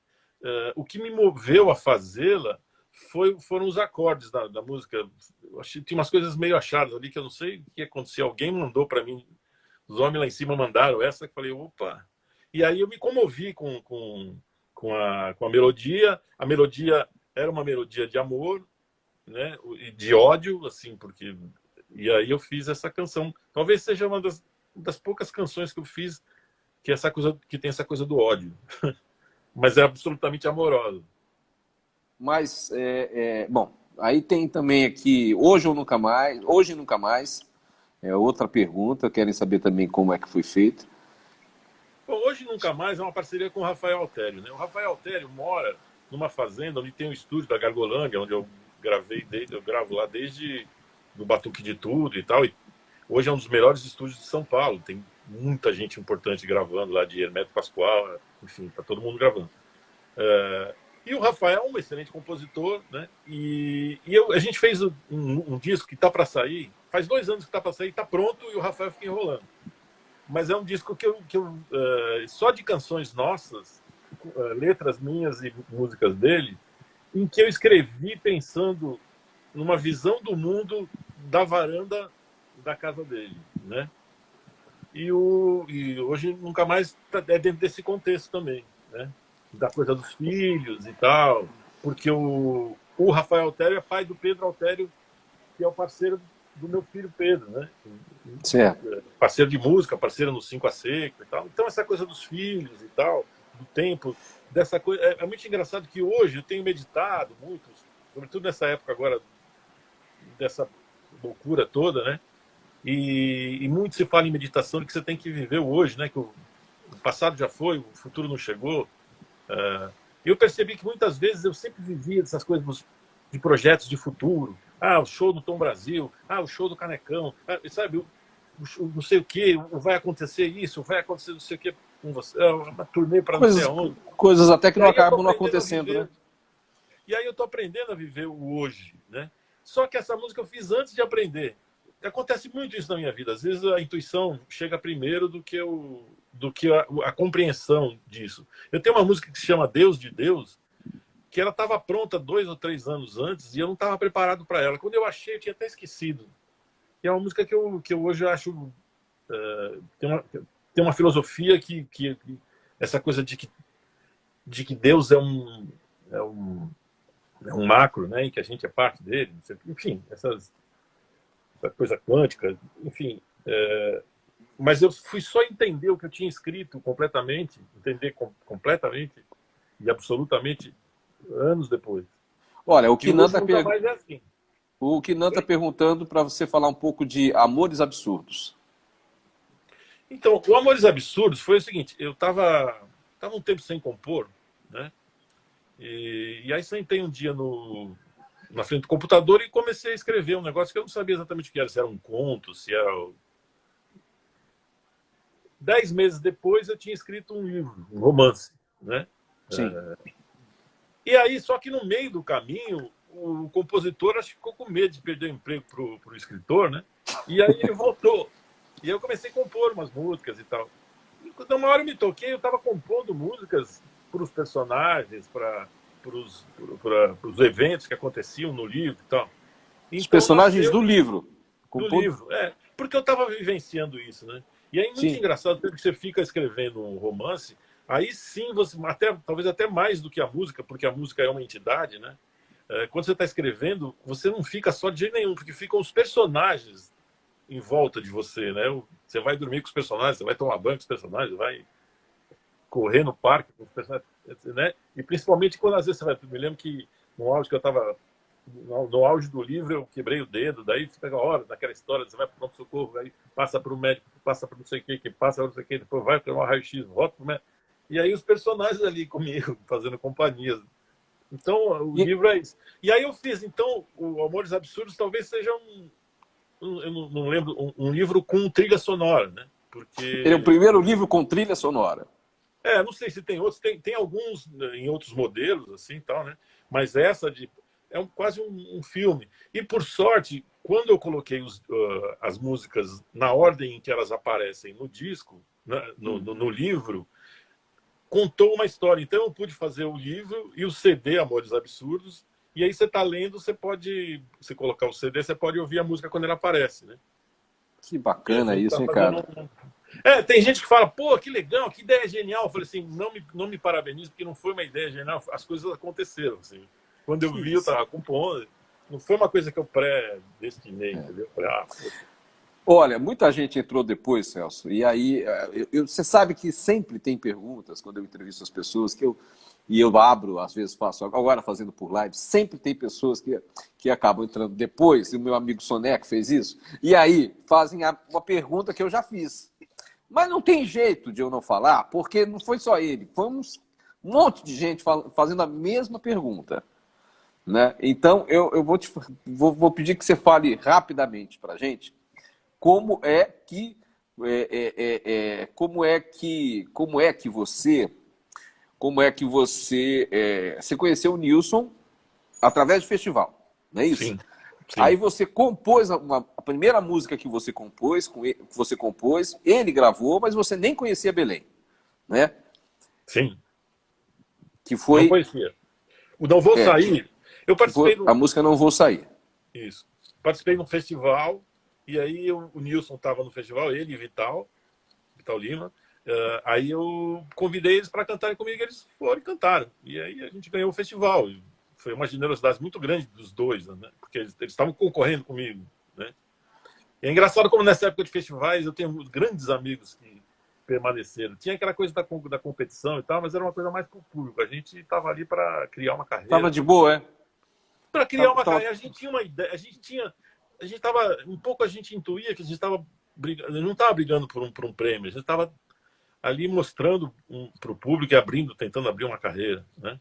o que me moveu a fazê-la foram os acordes da música. Eu achei, tinha umas coisas meio achadas ali que eu não sei o que aconteceu. Alguém mandou para mim, os homens lá em cima mandaram essa, que eu falei, opa... E aí eu me comovi com a melodia. A melodia era uma melodia de amor, né? E de ódio, assim, porque... E aí eu fiz essa canção. Talvez seja uma das poucas canções que eu fiz que tem essa coisa do ódio. Mas é absolutamente amorosa. Mas, bom, aí tem também aqui Hoje ou Nunca Mais, Hoje e Nunca Mais, É outra pergunta, querem saber também como é que foi feito. Bom, Hoje Nunca Mais é uma parceria com o Rafael Altério, né? O Rafael Altério mora numa fazenda onde tem um estúdio da Gargolândia, onde eu eu gravo lá desde do Batuque de Tudo e tal. E hoje é um dos melhores estúdios de São Paulo. Tem muita gente importante gravando lá, de Hermeto Pascoal, enfim, tá todo mundo gravando. E o Rafael é um excelente compositor, né? A gente fez um disco que tá para sair, faz 2 anos que tá para sair, tá pronto, e o Rafael fica enrolando. Mas é um disco só de canções nossas, letras minhas e músicas dele, em que eu escrevi pensando numa visão do mundo da varanda da casa dele, né? E Hoje Nunca Mais é dentro desse contexto também, né? Da coisa dos filhos e tal, porque o Rafael Altério é pai do Pedro Altério, que é o parceiro do meu filho Pedro, né? Certo. Parceiro de música, parceiro no 5 a Seco e tal. Então, essa coisa dos filhos e tal, do tempo, dessa coisa. É muito engraçado que hoje eu tenho meditado muito, sobretudo nessa época agora, dessa loucura toda, né? E muito se fala em meditação, de que você tem que viver o hoje, né? Que o passado já foi, o futuro não chegou. Eu percebi que muitas vezes eu sempre vivia essas coisas de projetos de futuro. O show do Tom Brasil, o show do Canecão, sabe, não sei o que, vai acontecer isso, vai acontecer não sei o que com você, uma turnê para não sei aonde. Coisas até que não eu tô acabam não aprendendo a acontecendo, viver. né? E aí eu tô aprendendo a viver o hoje, né? Só que essa música eu fiz antes de aprender. Acontece muito isso na minha vida. Às vezes a intuição chega primeiro do que a compreensão disso. Eu tenho uma música que se chama Deus de Deus, que ela estava pronta 2 ou 3 anos antes e eu não estava preparado para ela. Quando eu achei, eu tinha até esquecido. E é uma música que eu hoje acho tem uma filosofia que essa coisa de que Deus é um macro, né, e que a gente é parte dele, enfim, essa coisa quântica, enfim. Mas eu fui só entender o que eu tinha escrito completamente, entender completamente e absolutamente anos depois. Olha, o Que Kinan hoje nunca mais é assim. está perguntando para você falar um pouco de Amores Absurdos. Então, o Amores Absurdos foi o seguinte: eu tava um tempo sem compor, né? E aí sentei um dia na frente do computador e comecei a escrever um negócio que eu não sabia exatamente o que era, se era um conto, se era... 10 meses depois eu tinha escrito um livro, um romance, né? Sim. E aí, só que no meio do caminho, o compositor acho que ficou com medo de perder o emprego pro escritor, né? E aí ele voltou. E eu comecei a compor umas músicas e tal. Então, uma hora eu me toquei, eu estava compondo músicas para os personagens, para os eventos que aconteciam no livro e tal. Então, os personagens do livro. Do livro, porque eu estava vivenciando isso, né? E aí, muito engraçado, porque você fica escrevendo um romance, aí sim, você talvez até mais do que a música, porque a música é uma entidade, né? Quando você está escrevendo, você não fica só de jeito nenhum, porque ficam os personagens em volta de você, né? Você vai dormir com os personagens, você vai tomar banho com os personagens, vai correr no parque com os personagens, né? E principalmente quando às vezes você vai... Eu me lembro que no auge que eu estava... No auge do livro eu quebrei o dedo, daí fica a hora daquela história, você vai para o pronto-socorro, aí passa para o médico, passa para não sei o que passa para não sei o que, depois vai para o raio-x, volta para o médico. E aí os personagens ali comigo, fazendo companhia. Então o livro é isso. E aí eu fiz, então, o Amores Absurdos talvez seja eu não lembro, um livro com trilha sonora, né? Porque... Ele é o primeiro livro com trilha sonora. Não sei se tem outros, tem alguns em outros modelos, assim, tal, né? Mas essa quase um filme. E, por sorte, quando eu coloquei as músicas na ordem em que elas aparecem no disco, né, no livro, contou uma história. Então, eu pude fazer o livro e o CD Amores Absurdos. E aí, você está lendo, você colocar o CD, você pode ouvir a música quando ela aparece, né? Que bacana isso, hein, cara? Tem gente que fala, pô, que legal, que ideia genial. Eu falei assim, não me parabenize, porque não foi uma ideia genial, as coisas aconteceram, assim. Quando eu vi, eu estava compondo. Não foi uma coisa que eu pré-destinei, entendeu? Olha, muita gente entrou depois, Celso, e aí você sabe que sempre tem perguntas quando eu entrevisto as pessoas que e eu abro, às vezes faço, agora fazendo por live, sempre tem pessoas que acabam entrando depois, e o meu amigo Soneca fez isso, e aí fazem uma pergunta que eu já fiz. Mas não tem jeito de eu não falar, porque não foi só ele, foi um monte de gente fazendo a mesma pergunta. Né? Então, eu vou pedir que você fale rapidamente para a gente como é que você conheceu o Nilson através de festival, não é isso? Sim, Aí sim, você compôs a primeira música que você compôs, ele gravou, mas você nem conhecia Belém, né? sim. Que Não foi, conhecia. O Não Vou Sair, eu que participei foi a do... música Não Vou Sair. Isso. Participei de um festival, e aí o Nilson estava no festival, ele e Vital Lima. Aí eu convidei eles para cantarem comigo, e eles foram e cantaram. E aí a gente ganhou o festival. Foi uma generosidade muito grande dos dois, né? Porque eles estavam concorrendo comigo, né? E é engraçado como nessa época de festivais eu tenho grandes amigos que permaneceram. Tinha aquela coisa da competição e tal, mas era uma coisa mais para o público. A gente estava ali para criar uma Tava carreira. de boa, é? Para criar Tava, uma tava... carreira, a gente tinha uma ideia, a gente estava, um pouco a gente intuía que a gente estava brigando, não estava brigando por um prêmio, a gente estava ali mostrando para o público e abrindo, tentando abrir uma carreira, né?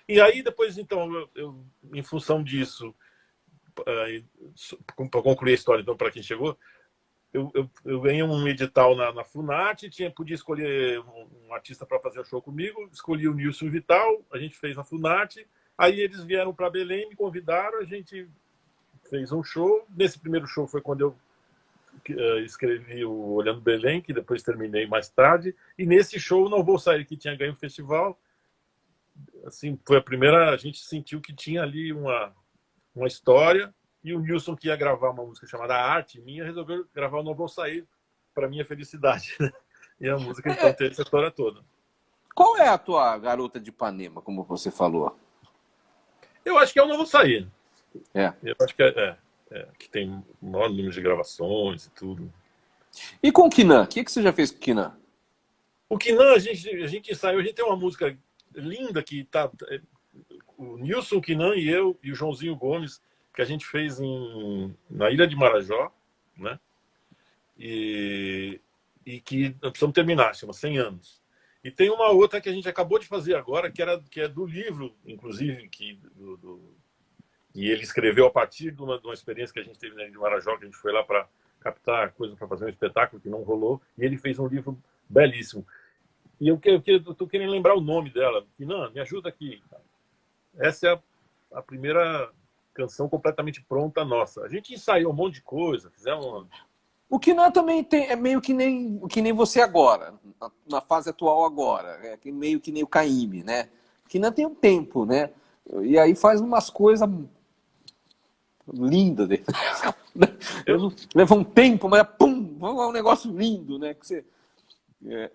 E aí depois, então, em função disso, para concluir a história, então, para quem chegou, eu ganhei um edital na Funarte, podia escolher um artista para fazer o show comigo, escolhi o Nilson Vital, a gente fez na Funarte, aí eles vieram para Belém, me convidaram, a gente fez um show. Nesse primeiro show foi quando eu escrevi o Olhando Belém, que depois terminei mais tarde, e nesse show Não Vou Sair, que tinha ganho o festival, assim, foi a primeira, a gente sentiu que tinha ali uma história, e o Nilson, que ia gravar uma música chamada Arte Minha, resolveu gravar o Não Vou Sair, para minha felicidade, né? E a música, então, tem essa história toda. Qual é a tua Garota de Ipanema, como você falou? Eu acho que é o Não Vou Sair. É. Eu acho que que tem o maior número de gravações e tudo. E com o Kinan? O que você já fez com o Kinan? O Kinan, a gente ensaiou, a gente tem uma música linda que tá. O Nilson, o Kinan e eu e o Joãozinho Gomes, que a gente fez na Ilha de Marajó, né? E que nós precisamos terminar, chama 100 anos. E tem uma outra que a gente acabou de fazer agora, que é do livro, inclusive, e ele escreveu a partir de uma experiência que a gente teve na Ilha de Marajó, que a gente foi lá para captar coisa para fazer um espetáculo que não rolou, e ele fez um livro belíssimo. E eu tô querendo lembrar o nome dela. Não, me ajuda aqui. Essa é a primeira canção completamente pronta nossa. A gente ensaiou um monte de coisa, fizemos... O Kinan também é meio que nem você agora, na fase atual agora. É meio que nem o Caymmi, né? O Kinan tem um tempo, né? E aí faz umas coisas lindas. Leva um tempo, mas pum, é um negócio lindo, né? Que você... Eu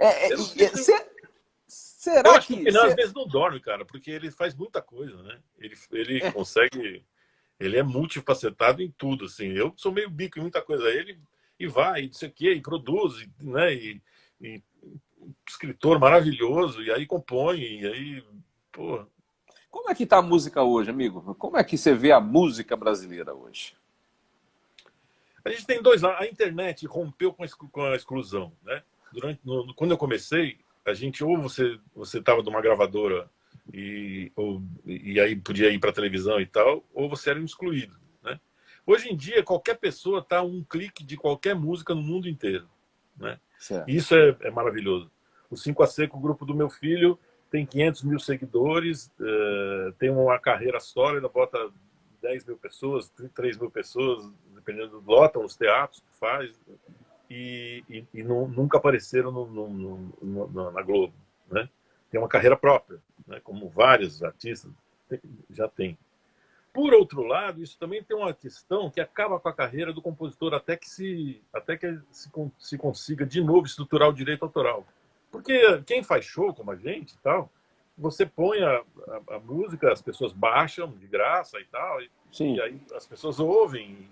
será acho que o Kinan às você... vezes não dorme, cara, porque ele faz muita coisa, né? Ele consegue... Ele é multifacetado em tudo, assim. Eu sou meio bico em muita coisa. Ele vai, não sei o quê, e produz, né? E escritor maravilhoso, e aí compõe, e aí... Pô. Como é que tá a música hoje, amigo? Como é que você vê a música brasileira hoje? A gente tem dois lados. A internet rompeu com a exclusão, né? Quando eu comecei, a gente ou você estava numa gravadora e aí podia ir para televisão e tal, ou você era um excluído, né? Hoje em dia, qualquer pessoa está a um clique de qualquer música no mundo inteiro, né? Certo. E isso é maravilhoso. O 5 a Seco, o grupo do meu filho, tem 500 mil seguidores, tem uma carreira sólida, bota 10 mil pessoas, 3 mil pessoas, dependendo, lotam os teatros que faz, e nunca apareceram na Globo, né? Tem uma carreira própria, né? Como vários artistas já têm. Por outro lado, isso também tem uma questão que acaba com a carreira do compositor até que se consiga de novo estruturar o direito autoral. Porque quem faz show como a gente e tal, você põe a música, as pessoas baixam de graça e tal, e aí as pessoas ouvem,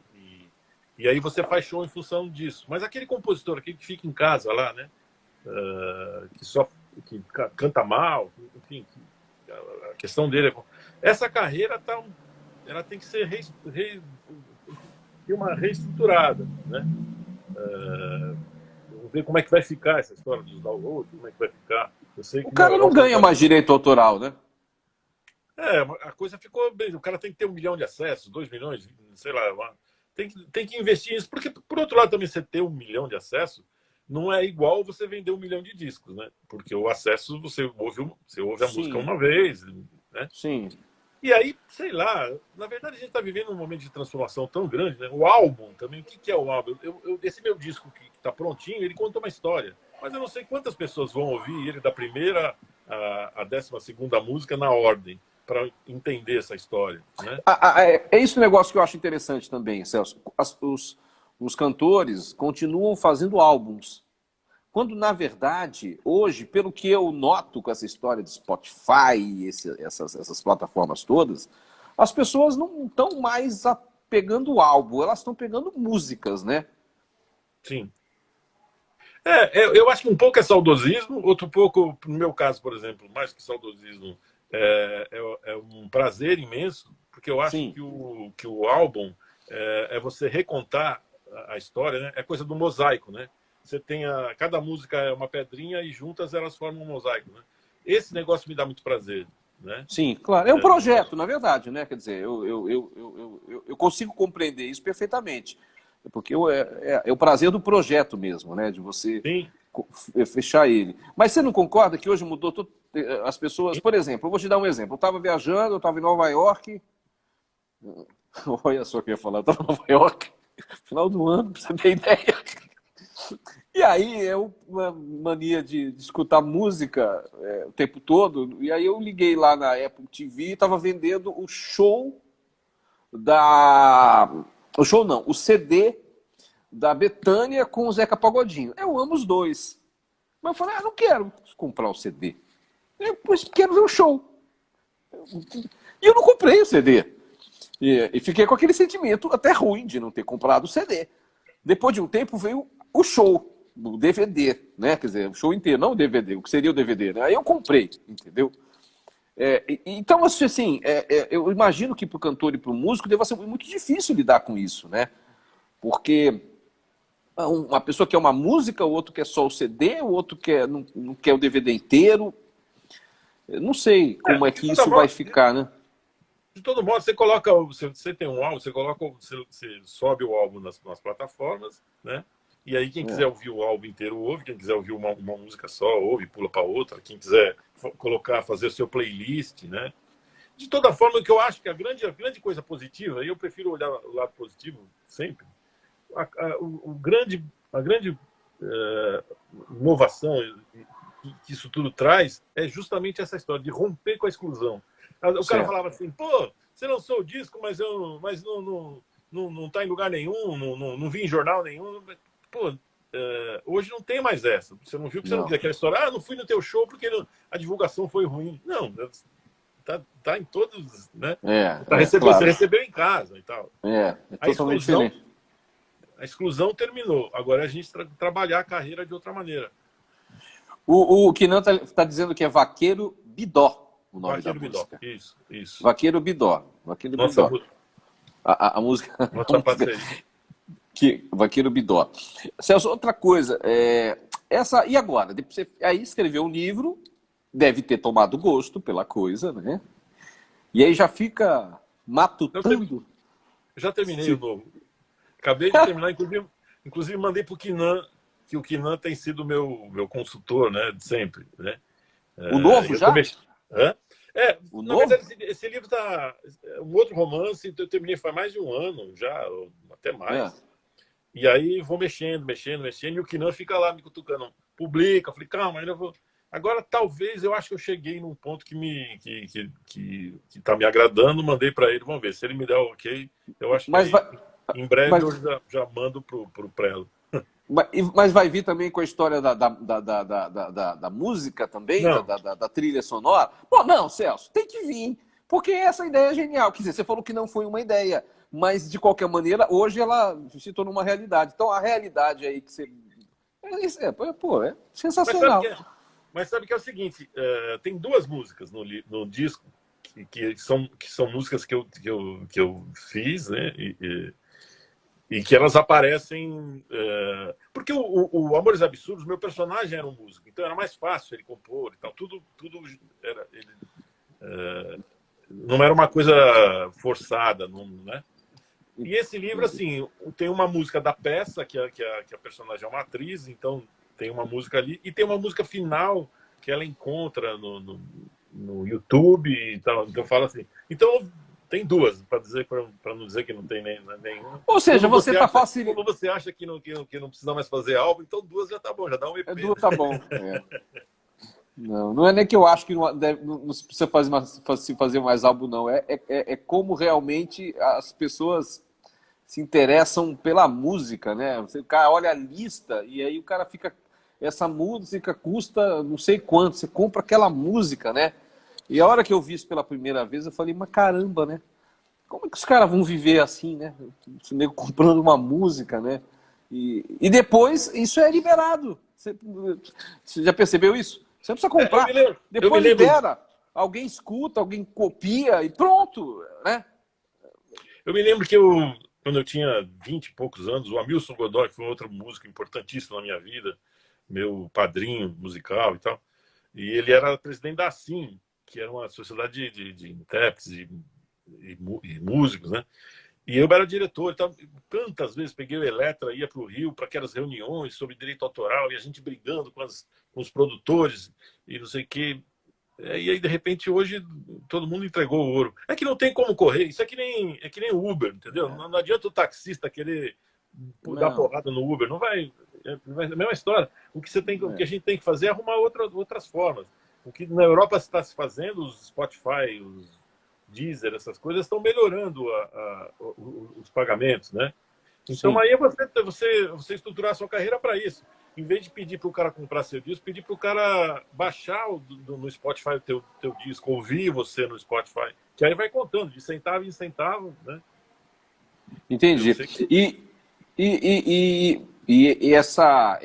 e aí você faz show em função disso. Mas aquele compositor, aquele que fica em casa lá, né, que canta mal, enfim, A questão dele essa carreira ela tem que ser uma reestruturada, né? Vamos ver como é que vai ficar essa história dos downloads, como é que vai ficar. Eu sei O que na cara não Europa ganha mais direito autoral, né? a coisa ficou bem. O cara tem que ter 1 milhão de acessos, 2 milhões, sei lá. Tem que investir nisso. Porque, por outro lado, também você ter 1 milhão de acessos não é igual você vender 1 milhão de discos, né? Porque o acesso, você ouve a música uma vez, né? Sim. E aí, sei lá, na verdade a gente está vivendo um momento de transformação tão grande, né? O álbum também, o que é o álbum? Esse meu disco que está prontinho, ele conta uma história. Mas eu não sei quantas pessoas vão ouvir ele da primeira à 12ª música na ordem, para entender essa história, né? É esse o negócio que eu acho interessante também, Celso. Os cantores continuam fazendo álbuns. Quando, na verdade, hoje, pelo que eu noto com essa história de Spotify, essas plataformas todas, as pessoas não estão mais pegando o álbum, elas estão pegando músicas, né? Sim. Eu acho que um pouco é saudosismo, outro pouco, no meu caso, por exemplo, mais que saudosismo, é um prazer imenso, porque eu acho que o álbum é você recontar a história, né? É coisa do mosaico, né? Você tem cada música é uma pedrinha e juntas elas formam um mosaico, né? Esse negócio me dá muito prazer, né? Sim, claro. É um projeto, na verdade, né? Quer dizer, eu consigo compreender isso perfeitamente. Porque é o prazer do projeto mesmo, né? De você fechar ele. Mas você não concorda que hoje mudou tudo? As pessoas, por exemplo, eu vou te dar um exemplo. Eu estava viajando, eu estava em Nova York. Olha só o que eu ia falar, eu estava em Nova York, final do ano, pra você ter ideia. E aí uma mania de escutar música o tempo todo. E aí eu liguei lá na Apple TV e estava vendendo o show o CD da Bethânia com o Zeca Pagodinho. Eu amo os dois. Mas eu falei, não quero comprar o CD. Eu quero ver o show. E eu não comprei o CD. E fiquei com aquele sentimento até ruim de não ter comprado o CD. Depois de um tempo veio o show, o DVD, né? Quer dizer, o show inteiro, não o DVD, o que seria o DVD, né? Aí eu comprei, entendeu? Então, assim, eu imagino que para o cantor e para o músico deva ser muito difícil lidar com isso, né? Porque uma pessoa quer uma música, o outro quer só o CD, o outro não quer o DVD inteiro. Eu não sei como é que isso vai ficar, né? De todo modo, você tem um álbum, você sobe o álbum nas plataformas, né? E aí quem quiser ouvir o álbum inteiro ouve, quem quiser ouvir uma música só ouve, pula para outra, quem quiser fazer o seu playlist, né? De toda forma, o que eu acho que a grande coisa positiva, e eu prefiro olhar o lado positivo sempre, a grande inovação que isso tudo traz é justamente essa história de romper com a exclusão. O cara falava assim, pô, você lançou o disco, mas não tá em lugar nenhum, não vi em jornal nenhum. Pô, hoje não tem mais essa. Você não viu que você não quer aquela história, não fui no teu show porque a divulgação foi ruim. Não, tá em todos, né? Claro. Você recebeu em casa e tal. É totalmente diferente. A exclusão terminou. Agora a gente trabalhar a carreira de outra maneira. O Kinan tá dizendo que é Vaqueiro Bidó. O nome da música. Isso. Vaqueiro Bidó. Nossa, Bidó. A música. Nossa parceria. Vaqueiro Bidó. Celso, outra coisa. E agora? Você aí escreveu um livro, deve ter tomado gosto pela coisa, né? E aí já fica matutando. Eu já terminei o novo. Acabei de terminar, inclusive mandei para o Kinan, que o Kinan tem sido meu consultor, né? De sempre, né? O novo já? Na verdade, esse livro está um outro romance, eu terminei faz mais de um ano já, ou até mais. E aí vou mexendo, e o Kinan fica lá me cutucando, publica, eu falei, calma, ainda vou. Agora, talvez, eu acho que eu cheguei num ponto que está me agradando, mandei para ele, vamos ver, se ele me der o ok, eu acho que em breve eu já mando para o Prelo. Mas vai vir também com a história da música também, da trilha sonora? Bom, não, Celso, tem que vir, porque essa ideia é genial. Quer dizer, você falou que não foi uma ideia, mas de qualquer maneira, hoje ela se tornou uma realidade. Então a realidade aí que você... é sensacional. Mas sabe que é o seguinte, tem duas músicas no disco que são músicas que eu fiz, né? E que elas aparecem... porque o Amores Absurdos, meu personagem era um músico, então era mais fácil ele compor e tal. Tudo era... não era uma coisa forçada, não, né? E esse livro, assim, tem uma música da peça, que a personagem é uma atriz, então tem uma música ali, e tem uma música final que ela encontra no YouTube e tal. Então fala assim. Então tem duas, para não dizer que não tem nenhuma. Ou seja, você está facilitando. Como você acha que não precisa mais fazer álbum, então duas já tá bom, já dá um EP. Duas tá bom. Não é nem que eu acho que não precisa fazer mais álbum, não. É como realmente as pessoas se interessam pela música, né? O cara olha a lista e aí o cara fica... Essa música custa não sei quanto, você compra aquela música, né? E a hora que eu vi isso pela primeira vez, eu falei, mas caramba, né? Como é que os caras vão viver assim, né? Comprando uma música, né? E depois isso é liberado. Você já percebeu isso? Você não precisa comprar. Depois libera. Alguém escuta, alguém copia e pronto, né? Eu me lembro que quando eu tinha 20 e poucos anos, o Hamilton Godoy, que foi outro músico importantíssimo na minha vida, meu padrinho musical e tal, e ele era presidente da ASSIM, que era uma sociedade de intérpretes e músicos, né? E eu era diretor, então, tantas vezes peguei o Eletra, ia para o Rio para aquelas reuniões sobre direito autoral, e a gente brigando com os produtores e não sei o quê. E aí, de repente, hoje, todo mundo entregou o ouro. É que não tem como correr. Isso é que nem Uber, entendeu? Não adianta o taxista querer dar porrada no Uber. Não vai... É a mesma história. O que a gente tem que fazer é arrumar outras formas. O que na Europa está se fazendo, os Spotify, os Deezer, essas coisas estão melhorando os pagamentos, né? Então, sim, aí é você estruturar a sua carreira para isso. Em vez de pedir para o cara comprar seu disco, pedir para o cara baixar no Spotify o teu disco, ouvir você no Spotify, que aí vai contando, de centavo em centavo, né? Entendi. E essa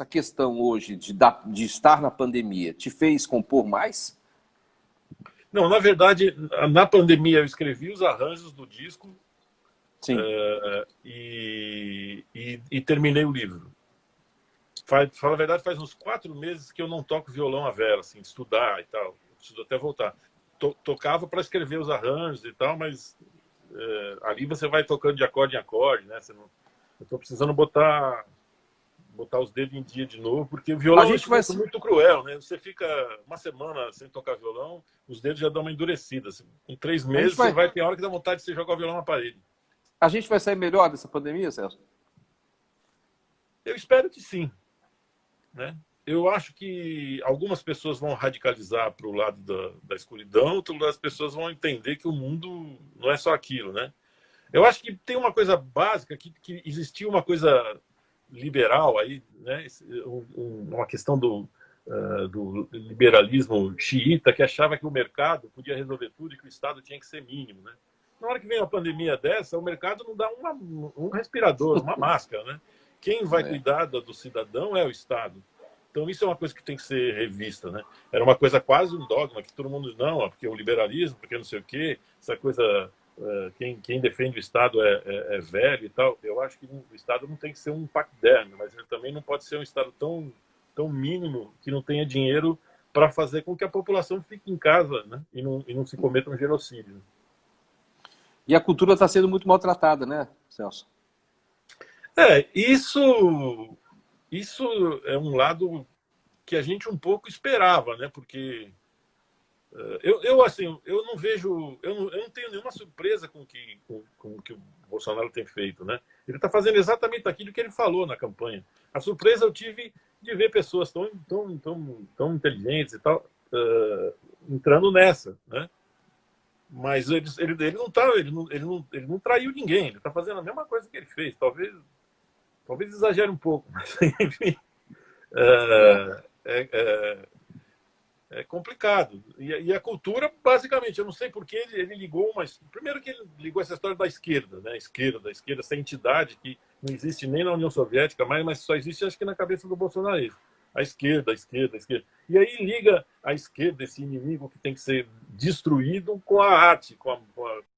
questão hoje de estar na pandemia te fez compor mais? Não, na verdade, na pandemia eu escrevi os arranjos do disco. Sim. E terminei o livro. Fala a verdade, faz uns 4 meses que eu não toco violão a vera, assim, estudar e tal. Preciso até voltar. Tocava para escrever os arranjos e tal, mas ali você vai tocando de acorde em acorde, né? Eu estou precisando botar os dedos em dia de novo, porque o violão é muito cruel, né? Você fica uma semana sem tocar violão, os dedos já dão uma endurecida. Com 3 meses, você vai ter hora que dá vontade de você jogar o violão na parede. A gente vai sair melhor dessa pandemia, Celso? Eu espero que sim, né? Eu acho que algumas pessoas vão radicalizar para o lado da escuridão, outras pessoas vão entender que o mundo não é só aquilo, né? Eu acho que tem uma coisa básica, que existia uma coisa liberal aí, né? Uma questão do liberalismo xiita, que achava que o mercado podia resolver tudo e que o Estado tinha que ser mínimo, né? Na hora que vem uma pandemia dessa, o mercado não dá um respirador, uma máscara, né? Quem vai cuidar do cidadão é o Estado. Então isso é uma coisa que tem que ser revista, né? Era uma coisa quase um dogma, que todo mundo, não, porque o liberalismo, porque não sei o quê, essa coisa, quem defende o Estado é velho e tal. Eu acho que o Estado não tem que ser um paquiderme, mas ele também não pode ser um Estado tão mínimo que não tenha dinheiro para fazer com que a população fique em casa, né? E não se cometa um genocídio. E a cultura está sendo muito maltratada, né, Celso? Isso é um lado que a gente um pouco esperava, né? Porque eu não vejo, eu não tenho nenhuma surpresa com o que o Bolsonaro tem feito, né? Ele está fazendo exatamente aquilo que ele falou na campanha. A surpresa eu tive de ver pessoas tão inteligentes e tal entrando nessa, né? Mas ele não traiu ninguém. Ele está fazendo a mesma coisa que ele fez. Talvez exagere um pouco, mas enfim, é complicado. E a cultura, basicamente, eu não sei por que ele ligou, mas primeiro que ele ligou essa história da esquerda, né? Da esquerda, essa entidade que não existe nem na União Soviética mais, mas só existe, acho que, na cabeça do bolsonarismo. a esquerda, a esquerda, a esquerda. E aí liga a esquerda, esse inimigo que tem que ser destruído, com a arte, com a